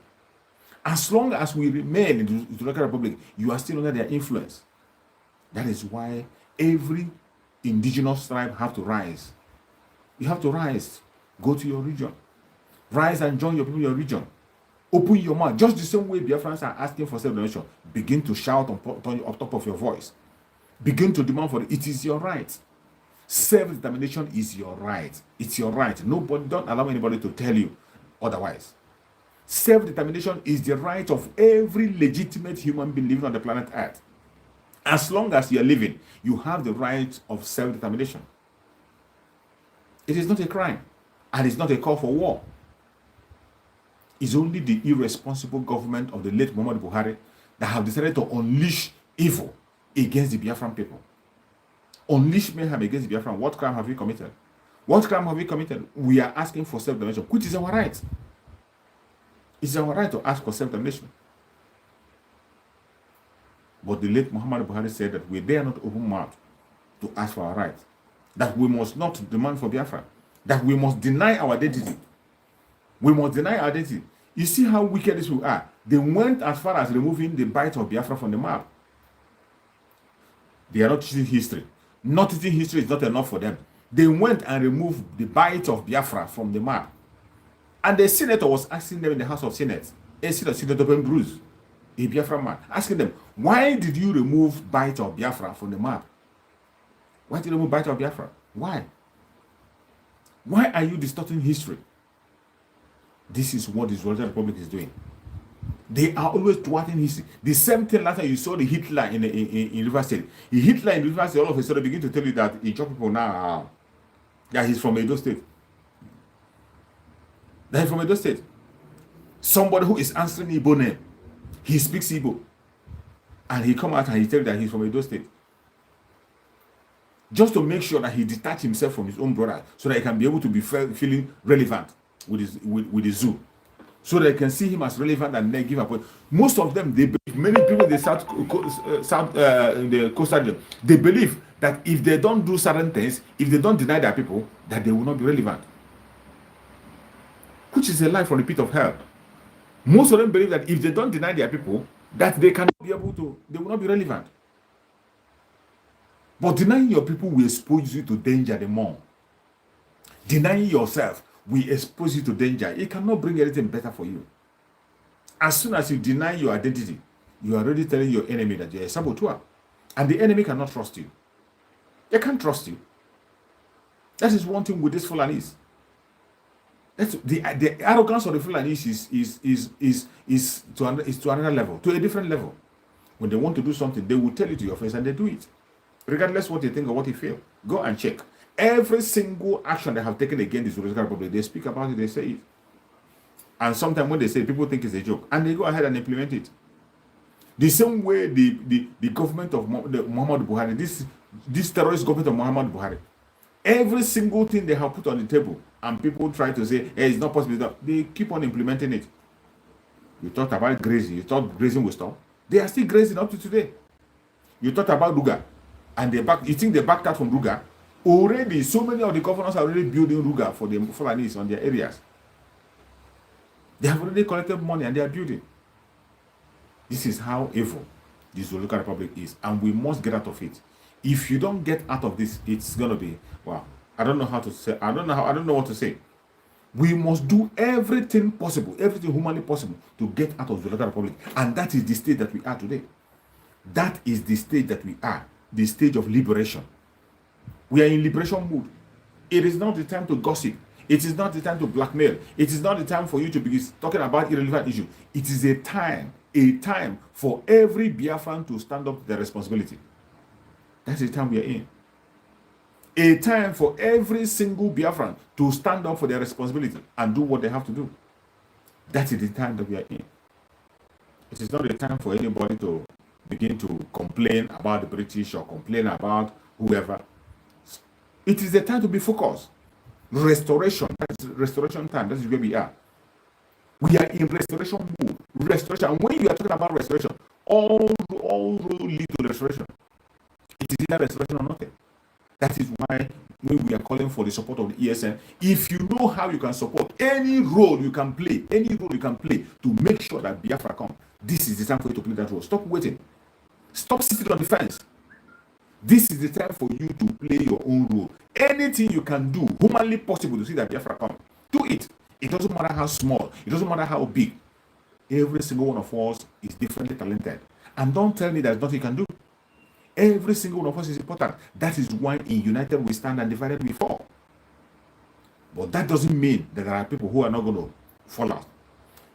As long as we remain in the Zulaka Republic, you are still under their influence. That is why every indigenous tribe have to rise. You have to rise. Go to your region. Rise and join your people in your region. Open your mouth. Just the same way Biafrans are asking for self-determination. Begin to shout on top of your voice. Begin to demand for it. It is your right. Self-determination is your right. It's your right. Nobody, don't allow anybody to tell you otherwise. Self-determination is the right of every legitimate human being living on the planet Earth. As long as you are living, you have the right of self-determination. It is not a crime, and it's not a call for war. It's only the irresponsible government of the late Muhammadu Buhari that have decided to unleash evil against the Biafran people. Unleash mayhem against the Biafran. What crime have we committed? What crime have we committed? We are asking for self-determination, which is our right. It's our right to ask for self-determination. But the late Muhammadu Buhari said that we dare not open mouth to ask for our right. That we must not demand for Biafra. That we must deny our identity. We must deny our identity. You see how wicked these people are. They went as far as removing the Bight of Biafra from the map. They are not teaching history. Not teaching history is not enough for them. They went and removed the Bight of Biafra from the map. And the senator was asking them in the House of Senate, Senator Ben Bruce, a Biafra man, asking them, why did you remove Bight of Biafra from the map? Why did you remove Bight of Biafra? Why? Why are you distorting history? This is what the Israeli Republic is doing. They are always thwarting history. The same thing last time you saw the Hitler in River State. The Hitler in River State all of a sudden begin to tell you that he Ijaw people now, that he's from Edo State. That he's from Edo State. Somebody who is answering Igbo name, he speaks Igbo. And he come out and he tell you that he's from Edo State. Just to make sure that he detach himself from his own brother so that he can be able to be feeling relevant with the zoo. So they can see him as relevant and then give up. Most of them, many people in the in the coastal region, they believe that if they don't do certain things, if they don't deny their people, that they will not be relevant. Which is a lie from the pit of hell. Most of them believe that if they don't deny their people, that they cannot be able to, they will not be relevant. But denying your people will expose you to danger the more. Denying yourself will expose you to danger. It cannot bring anything better for you. As soon as you deny your identity, you are already telling your enemy that you're a saboteur. And the enemy cannot trust you. They can't trust you. That is one thing with these Fulanis. That's the arrogance of the Fulanis is to another level, to a different level. When they want to do something, they will tell you to your face and they do it. Regardless what you think or what you feel. Go and check. Every single action they have taken against the Israeli Republic, they speak about it, they say it. And sometimes when they say it, people think it's a joke. And they go ahead and implement it. The same way the government of Muhammad Buhari, this terrorist government of Muhammad Buhari, every single thing they have put on the table, and people try to say, hey, it's not possible. They keep on implementing it. You talked about grazing. You thought grazing will stop. They are still grazing up to today. You talked about Ruga. And you think they backed out from Ruga? Already, so many of the governors are already building Ruga for the Fulanis on their areas. They have already collected money and they are building. This is how evil the Zuluka Republic is, and we must get out of it. If you don't get out of this, it's gonna be wow. I don't know how to say. I don't know what to say. We must do everything possible, everything humanly possible to get out of the Zuluka Republic, and that is the state that we are today. That is the state that we are. The stage of liberation. We are in liberation mood. It is not the time to gossip. It is not the time to blackmail. It is not the time for you to be talking about irrelevant issues. It is a time for every Biafran to stand up to their responsibility. That's the time we are in. A time for every single Biafran to stand up for their responsibility and do what they have to do. That is the time that we are in. It is not the time for anybody to begin to complain about the British or complain about whoever. It is the time to be focused. Restoration. That's restoration time. That is where we are. We are in restoration mood. Restoration. And when you are talking about restoration, all roads lead to restoration. It is either restoration or nothing. That is why when we are calling for the support of the ESN, if you know how you can support any role you can play, to make sure that Biafra comes, this is the time for you to play that role. Stop waiting. Stop sitting on the fence. This is the time for you to play your own role. Anything you can do, humanly possible, to see that Biafra comes, do it. It doesn't matter how small. It doesn't matter how big. Every single one of us is differently talented. And don't tell me there's nothing you can do. Every single one of us is important. That is why in United we stand and divided we fall. But that doesn't mean that there are people who are not going to fall out.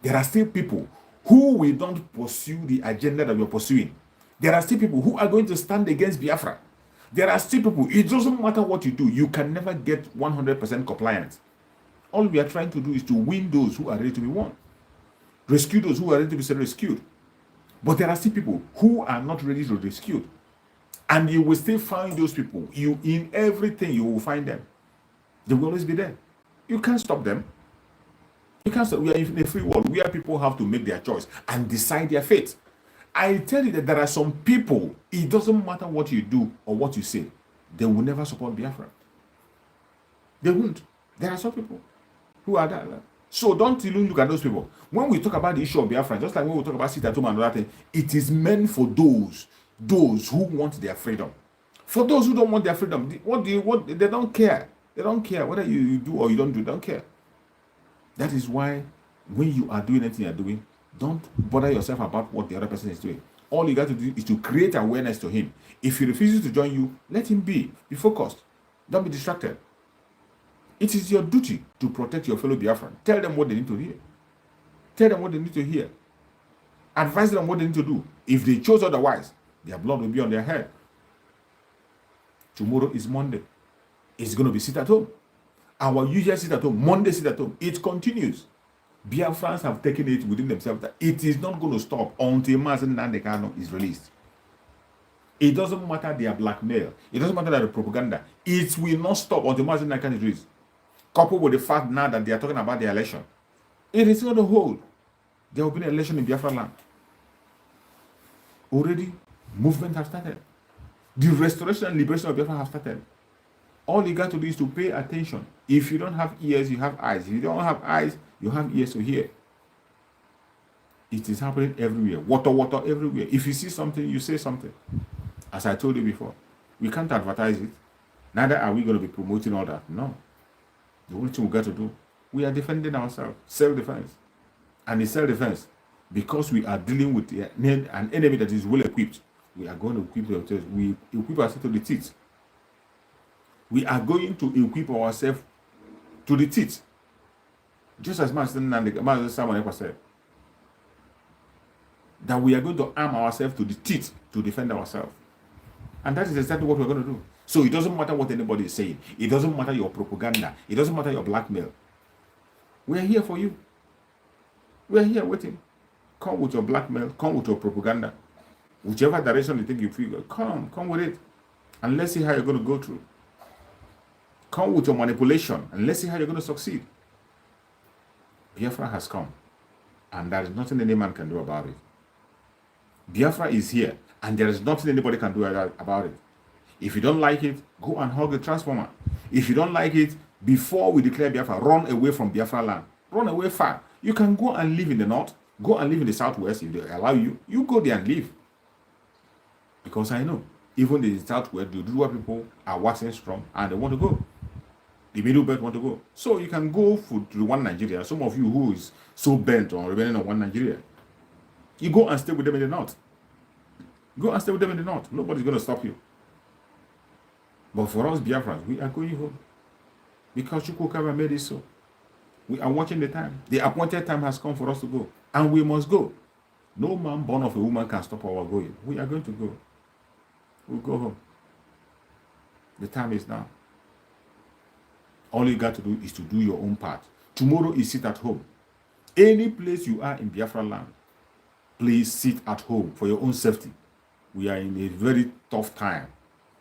There are still people who will not pursue the agenda that we are pursuing. There are still people who are going to stand against Biafra. There are still people, it doesn't matter what you do, you can never get 100% compliance. All we are trying to do is to win those who are ready to be won. Rescue those who are ready to be rescued. But there are still people who are not ready to be rescued. And you will still find those people. In everything, you will find them. They will always be there. You can't stop them. You can't stop. We are in a free world where people have to make their choice and decide their fate. I tell you that there are some people, it doesn't matter what you do or what you say, they will never support Biafra. They won't. There are some people who are that. So don't even look at those people. When we talk about the issue of Biafra, just like when we talk about sit at home and other thing, it is meant for those who want their freedom. For those who don't want their freedom, they don't care. They don't care whether you do or you don't do. They don't care. That is why when you are doing anything you're doing, don't bother yourself about what the other person is doing. All you got to do is to create awareness to him. If he refuses to join you, let him be. Be focused. Don't be distracted. It is your duty to protect your fellow Biafran. Tell them what they need to hear. Tell them what they need to hear. Advise them what they need to do. If they chose otherwise, their blood will be on their head. Tomorrow is Monday. It's going to be sit at home. Our usual sit at home, Monday sit at home. It continues. Biafrans have taken it within themselves that it is not going to stop until Mazen Nandekano is released. It doesn't matter their blackmail. It doesn't matter their propaganda. It will not stop until Mazen Nandekano is released. Coupled with the fact now that they are talking about the election. It is not a hold. There will be an election in Biafra land. Already, movement has started. The restoration and liberation of Biafra have started. All you got to do is to pay attention. If you don't have ears, you have eyes. If you don't have eyes, you have ears to hear. It is happening everywhere. Water everywhere. If you see something, you say something. As I told you before, we can't advertise it. Neither are we going to be promoting all that. No. The only thing we got to do, we are defending ourselves. Self-defense. And in self-defense, because we are dealing with an enemy that is well equipped, we are going to equip ourselves. We equip ourselves to the teeth. We are going to equip ourselves to the teeth. Just as Master Simon said, that we are going to arm ourselves to the teeth to defend ourselves. And that is exactly what we're going to do. So it doesn't matter what anybody is saying. It doesn't matter your propaganda. It doesn't matter your blackmail. We are here for you. We are here waiting. Come with your blackmail. Come with your propaganda. Whichever direction you think you feel, come with it. And let's see how you're going to go through. Come with your manipulation and let's see how you're going to succeed. Biafra has come, and there is nothing any man can do about it. Biafra is here, and there is nothing anybody can do about it. If you don't like it, go and hug the transformer. If you don't like it, before we declare Biafra, run away from Biafra land. Run away far. You can go and live in the north, go and live in the southwest if they allow you. You go there and live. Because I know, even in the southwest, the Duduwa people are waxing strong and they want to go. The middle belt want to go. So you can go to the one Nigeria. Some of you who is so bent on remaining on one Nigeria, you go and stay with them in the north. Go and stay with them in the north. Nobody's going to stop you. But for us Biafrans, we are going home. Because Chukwukaba made it so. We are watching the time. The appointed time has come for us to go. And we must go. No man born of a woman can stop our going. We are going to go. We'll go home. The time is now. All you got to do is to do your own part. Tomorrow is sit at home. Any place you are in Biafra land, please sit at home for your own safety. We are in a very tough time.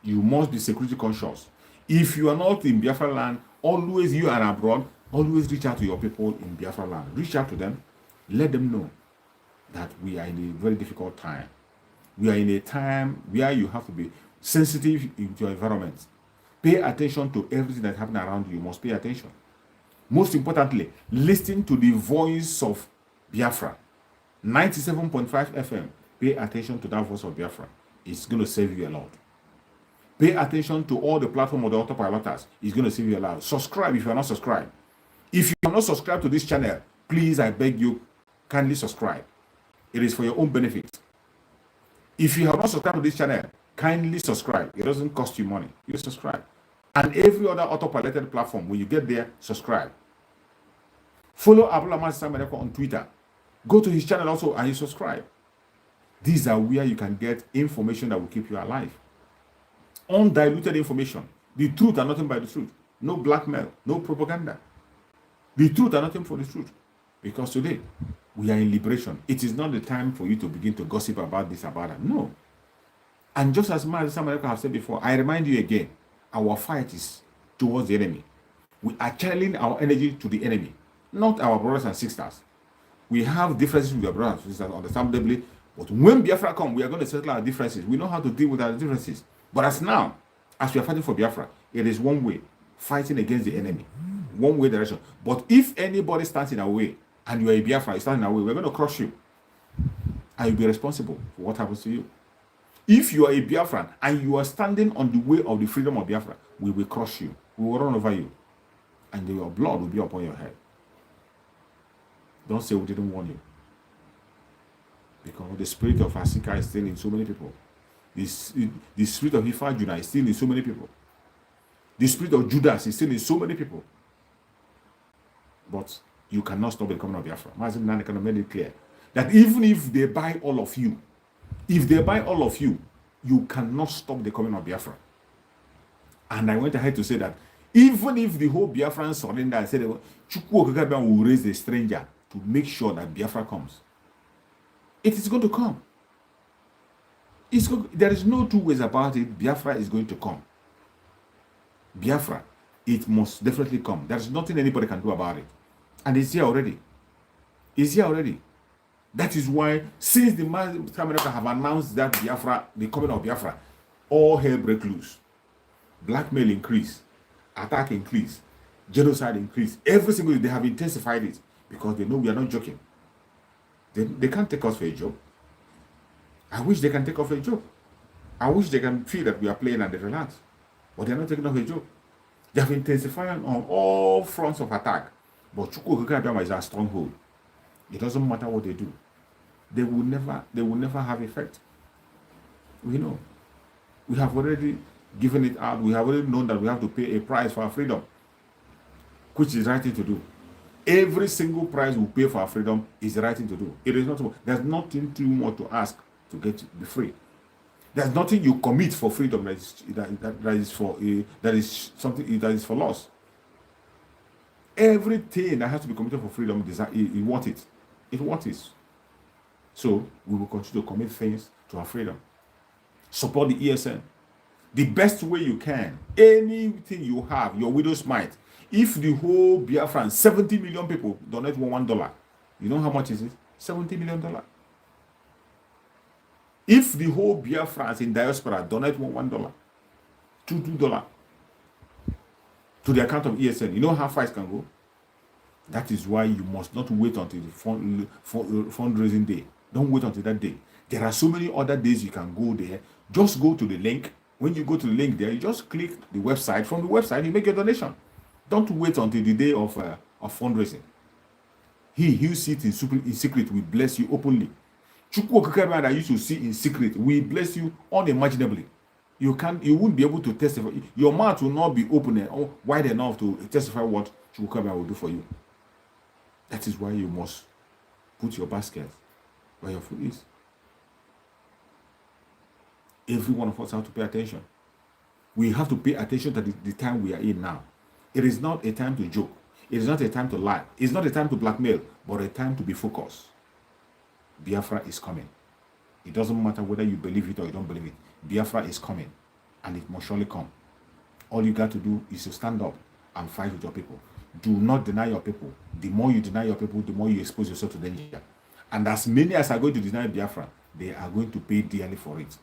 You must be security conscious. If you are not in Biafra land, always you are abroad, always reach out to your people in Biafra land. Reach out to them. Let them know that we are in a very difficult time. We are in a time where you have to be sensitive in your environment. Pay attention to everything that's happening around you. You must pay attention. Most importantly, listen to the voice of Biafra. 97.5 FM. Pay attention to that voice of Biafra. It's going to save you a lot. Pay attention to all the platform of the autopiloters. It's going to save you a lot. Subscribe if you are not subscribed. If you are not subscribed to this channel, please, I beg you, kindly subscribe. It is for your own benefit. If you have not subscribed to this channel, kindly subscribe. It doesn't cost you money. You subscribe. And every other autopiloted platform, when you get there, subscribe. Follow Abdullah Master on Twitter. Go to his channel also and you subscribe. These are where you can get information that will keep you alive. Undiluted information. The truth and nothing but the truth. No blackmail, no propaganda. The truth and nothing for the truth. Because today, we are in liberation. It is not the time for you to begin to gossip about this, about that. No. And just as some America have said before, I remind you again, our fight is towards the enemy. We are channeling our energy to the enemy, not our brothers and sisters. We have differences with our brothers and sisters, understandably, but when Biafra comes, we are going to settle our differences. We know how to deal with our differences. But as now, as we are fighting for Biafra, it is one way, fighting against the enemy. one way direction. But if anybody stands in our way, and you are a Biafra, you stand in our way, we're going to crush you. And you'll be responsible for what happens to you. If you are a Biafran and you are standing on the way of the freedom of Biafra, we will crush you. We will run over you. And your blood will be upon your head. Don't say we didn't warn you. Because the spirit of Asika is still in so many people. The spirit of Ifa Judah is still in so many people. The spirit of Judas is still in so many people. But you cannot stop the coming of Biafra. Mazin Nana can make it clear that even if they buy all of you, you cannot stop the coming of Biafra. And I went ahead to say that even if the whole Biafran surrender and said Chukwu Okakabiam will raise a stranger to make sure that Biafra comes, it is going to come. There is no two ways about it. Biafra is going to come. Biafra, it must definitely come. There is nothing anybody can do about it. And it's here already. It's here already. That is why, since the America have announced that Biafra, the coming of Biafra, all hell break loose. Blackmail increase, attack increase, genocide increase. Every single day they have intensified it because they know we are not joking. They can't take us for a joke. I wish they can take us for a joke. I wish they can feel that we are playing and they relax. But they're not taking us for a joke. They have intensified on all fronts of attack. But Chukwu Okakabiam is our stronghold. It doesn't matter what they do. They will never have effect. We know. We have already given it out. We have already known that we have to pay a price for our freedom, which is the right thing to do. Every single price we pay for our freedom is the right thing to do. It is not. There's nothing too much to ask to be free. There's nothing you commit for freedom that is something that is for loss. Everything that has to be committed for freedom is worth it. It's worth it. So we will continue to commit things to our freedom. Support the ESN. The best way you can. Anything you have, your widow's mite. If the whole Biafran, 70 million people donate $1, you know how much is it? $70 million. If the whole Biafrans in diaspora donate $1, $2 to the account of ESN, you know how far it can go? That is why you must not wait until the fundraising day. Don't wait until that day. There are so many other days you can go there. Just go to the link. When you go to the link there, you just click the website. From the website, you make your donation. Don't wait until the day of fundraising. He who sits in secret will bless you openly. Chukwu Okakabiam that used to see in secret will bless you unimaginably. You won't be able to testify. Your mouth will not be open or wide enough to testify what Chukwu Okakabiam will do for you. That is why you must put your basket where your food is. Every one of us have to pay attention. We have to pay attention to the time we are in now. It is not a time to joke. It is not a time to lie. It's not a time to blackmail, but a time to be focused. Biafra is coming. It doesn't matter whether you believe it or you don't believe it. Biafra is coming, and it must surely come. All you got to do is to stand up and fight with your people. Do not deny your people. The more you deny your people, the more you expose yourself to danger. And as many as are going to deny Biafra, they are going to pay dearly for it.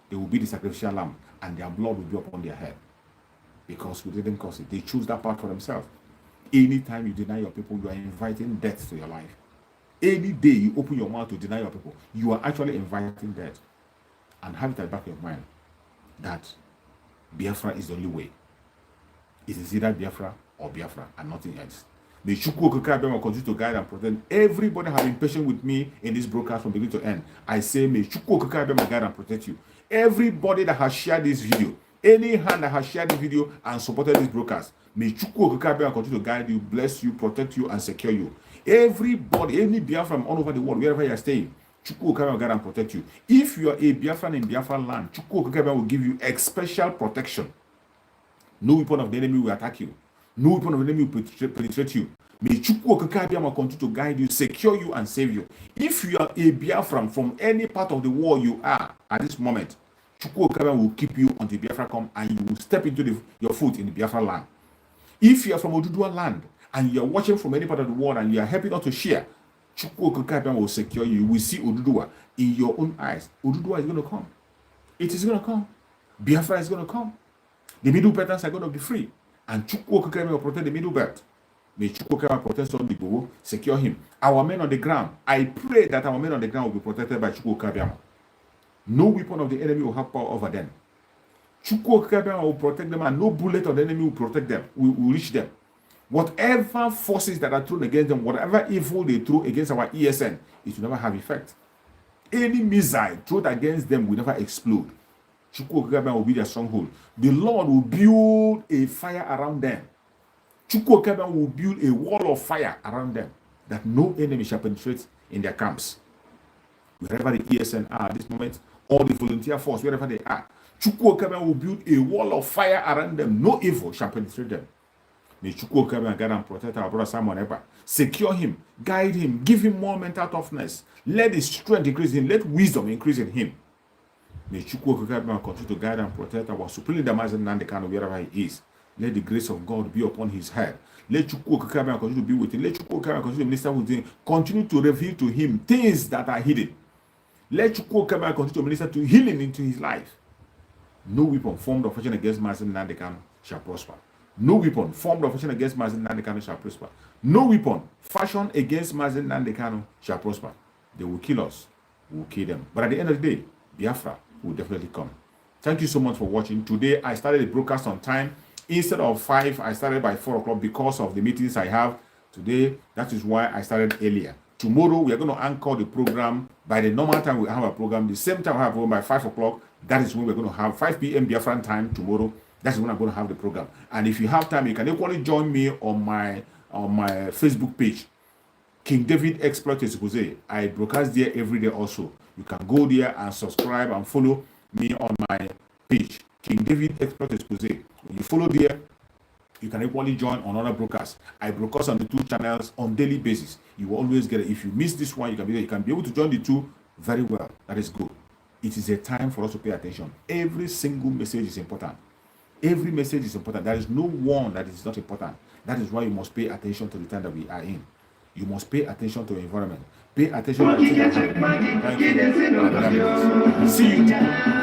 They will be the sacrificial lamb, and their blood will be upon their head. Because we didn't cause it. They choose that part for themselves. Anytime you deny your people, you are inviting death to your life. Any day you open your mouth to deny your people, you are actually inviting death. And have it at the back of your mind that Biafra is the only way. It is either Biafra or Biafra and nothing else. May Chukwu Okakabiam continue to guide and protect everybody have been patient with me in this broadcast from beginning to end. I say, may Chukwu Okakabiam guide and protect you. Everybody that has shared this video, any hand that has shared this video and supported this broadcast, may Chukwu Okakabiam continue to guide you, bless you, protect you, and secure you. Everybody, any Biafran all over the world, wherever you are staying, Chukwu Okakabiam will guide and protect you. If you are a Biafran in Biafra land, Chukwu Okakabiam will give you special protection. No weapon of the enemy will attack you. No weapon of the enemy will penetrate you. May Chukwu Okakabiam continue to guide you, secure you, and save you. If you are a Biafran from any part of the world you are at this moment, Chukwu Okakabiam will keep you until Biafra come and you will step into your foot in the Biafra land. If you are from Oduduwa land and you are watching from any part of the world and you are happy not to share, Chukwu Okakabiam will secure you. You will see Oduduwa in your own eyes. Oduduwa is going to come. It is going to come. Biafra is going to come. The Middle Belters are going to be free. And Chukwu Okakabiam will protect the Middle Belt. May Chukwuka protect on the Igbo, secure him. Our men on the ground, I pray that our men on the ground will be protected by Chukwuka. No weapon of the enemy will have power over them. Chukwuka will protect them, and no bullet of the enemy will protect them, will reach them. Whatever forces that are thrown against them, whatever evil they throw against our ESN, it will never have effect. Any missile thrown against them will never explode. Chukwuka will be their stronghold. The Lord will build a fire around them. Chukwuka will build a wall of fire around them, that no enemy shall penetrate in their camps. Wherever the ESN are at this moment, or the volunteer force, wherever they are, Chukwuka will build a wall of fire around them. No evil shall penetrate them. May Chukwuka guide and protect our brother Simon Eber. Secure him, guide him, give him more mental toughness. Let his strength increase in him, let wisdom increase in him. May Chukwuka continue to guide and protect our Supreme Leader Mazen Nandekano wherever he is. Let the grace of God be upon his head. Let Chukwuka continue to be with him. Let Chukwuka continue to minister with him. Continue to reveal to him things that are hidden. Let Chukwuka continue to minister to healing into his life. No weapon formed of fashion against Mazen Nandekano shall prosper. No weapon formed of fashion against Mazen Nandekano shall prosper. No weapon fashioned against Mazen Nandekano shall prosper. They will kill us. We will kill them. But at the end of the day, Biafra will definitely come. Thank you so much for watching. Today, I started the broadcast on time. Instead of 5, I started by 4 o'clock because of the meetings I have today. That is why I started earlier. Tomorrow, we are going to anchor the program by the normal time we have a program. The same time we have a program by 5 o'clock. That is when we're going to have 5 p.m. Biafran time tomorrow. That's when I'm going to have the program. And if you have time, you can equally join me on my Facebook page, King David Exploit Expose. I broadcast there every day also. You can go there and subscribe and follow me on my page, King David Exploit Expose. When you follow there, you can equally join on other broadcasts. I broadcast on the 2 channels on daily basis. You will always get it. If you miss this one, you can be there. You can be able to join the 2 very well. That is good. It is a time for us to pay attention. Every single message is important. Every message is important. There is no one that is not important. That is why you must pay attention to the time that we are in. You must pay attention to the environment. Pay attention to the environment. Thank you. See you tomorrow.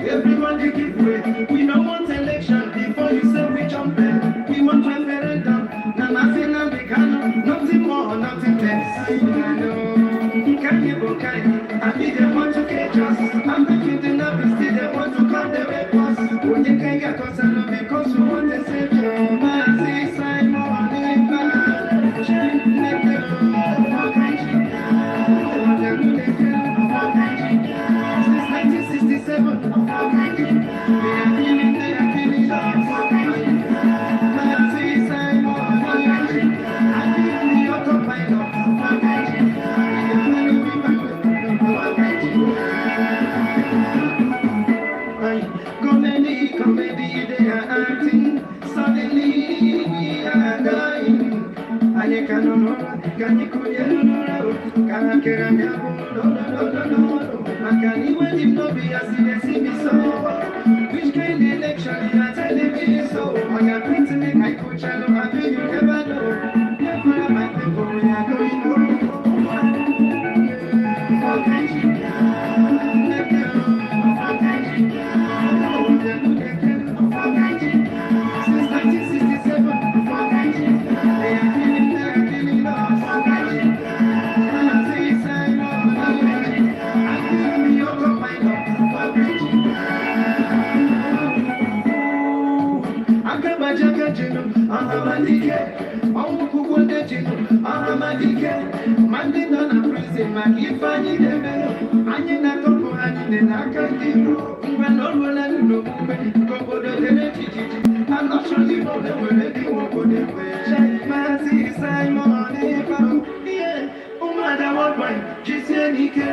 Everybody give way. We don't want election before you say we jump in. We want referendum. Nothing more, nothing less. Can you go kind? I need them want to catch us. I'm making the numbers, still they want to come the way us. When you can get us alone because we want to save you. I see Simon since 1967, they are killing, they are killing us. I see Simon I feel the autopilot. Comedy, they are acting. Suddenly we are dying. I can you which kind of election you are telling me so? I got things to make I coach, I know I feel you never know. Never my people, we are going home. Since 1967, they are killing us. I see Simon, I feel the autopilot. Ahamadike, Omukugunde Jinu, Ahamadike, Mandina na prison, Makifani de Melo, Anina Topo, Anina Nakandino, Umanola no Mume, Kobo de Titi, I'm not sure you know the way they won't go their way. Masi Simon, yeah, Umada Wabine, Jisianike.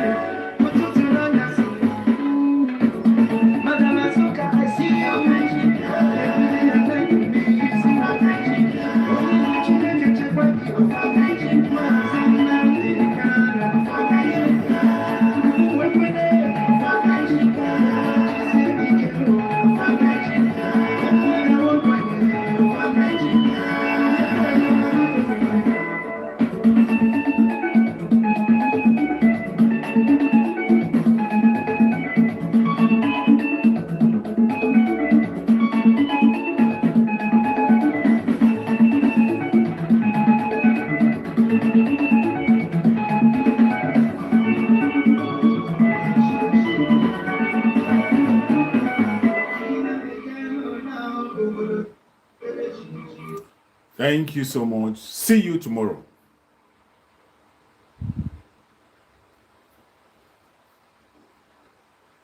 Madame Azuka, I see you. Thank you so much. See you tomorrow.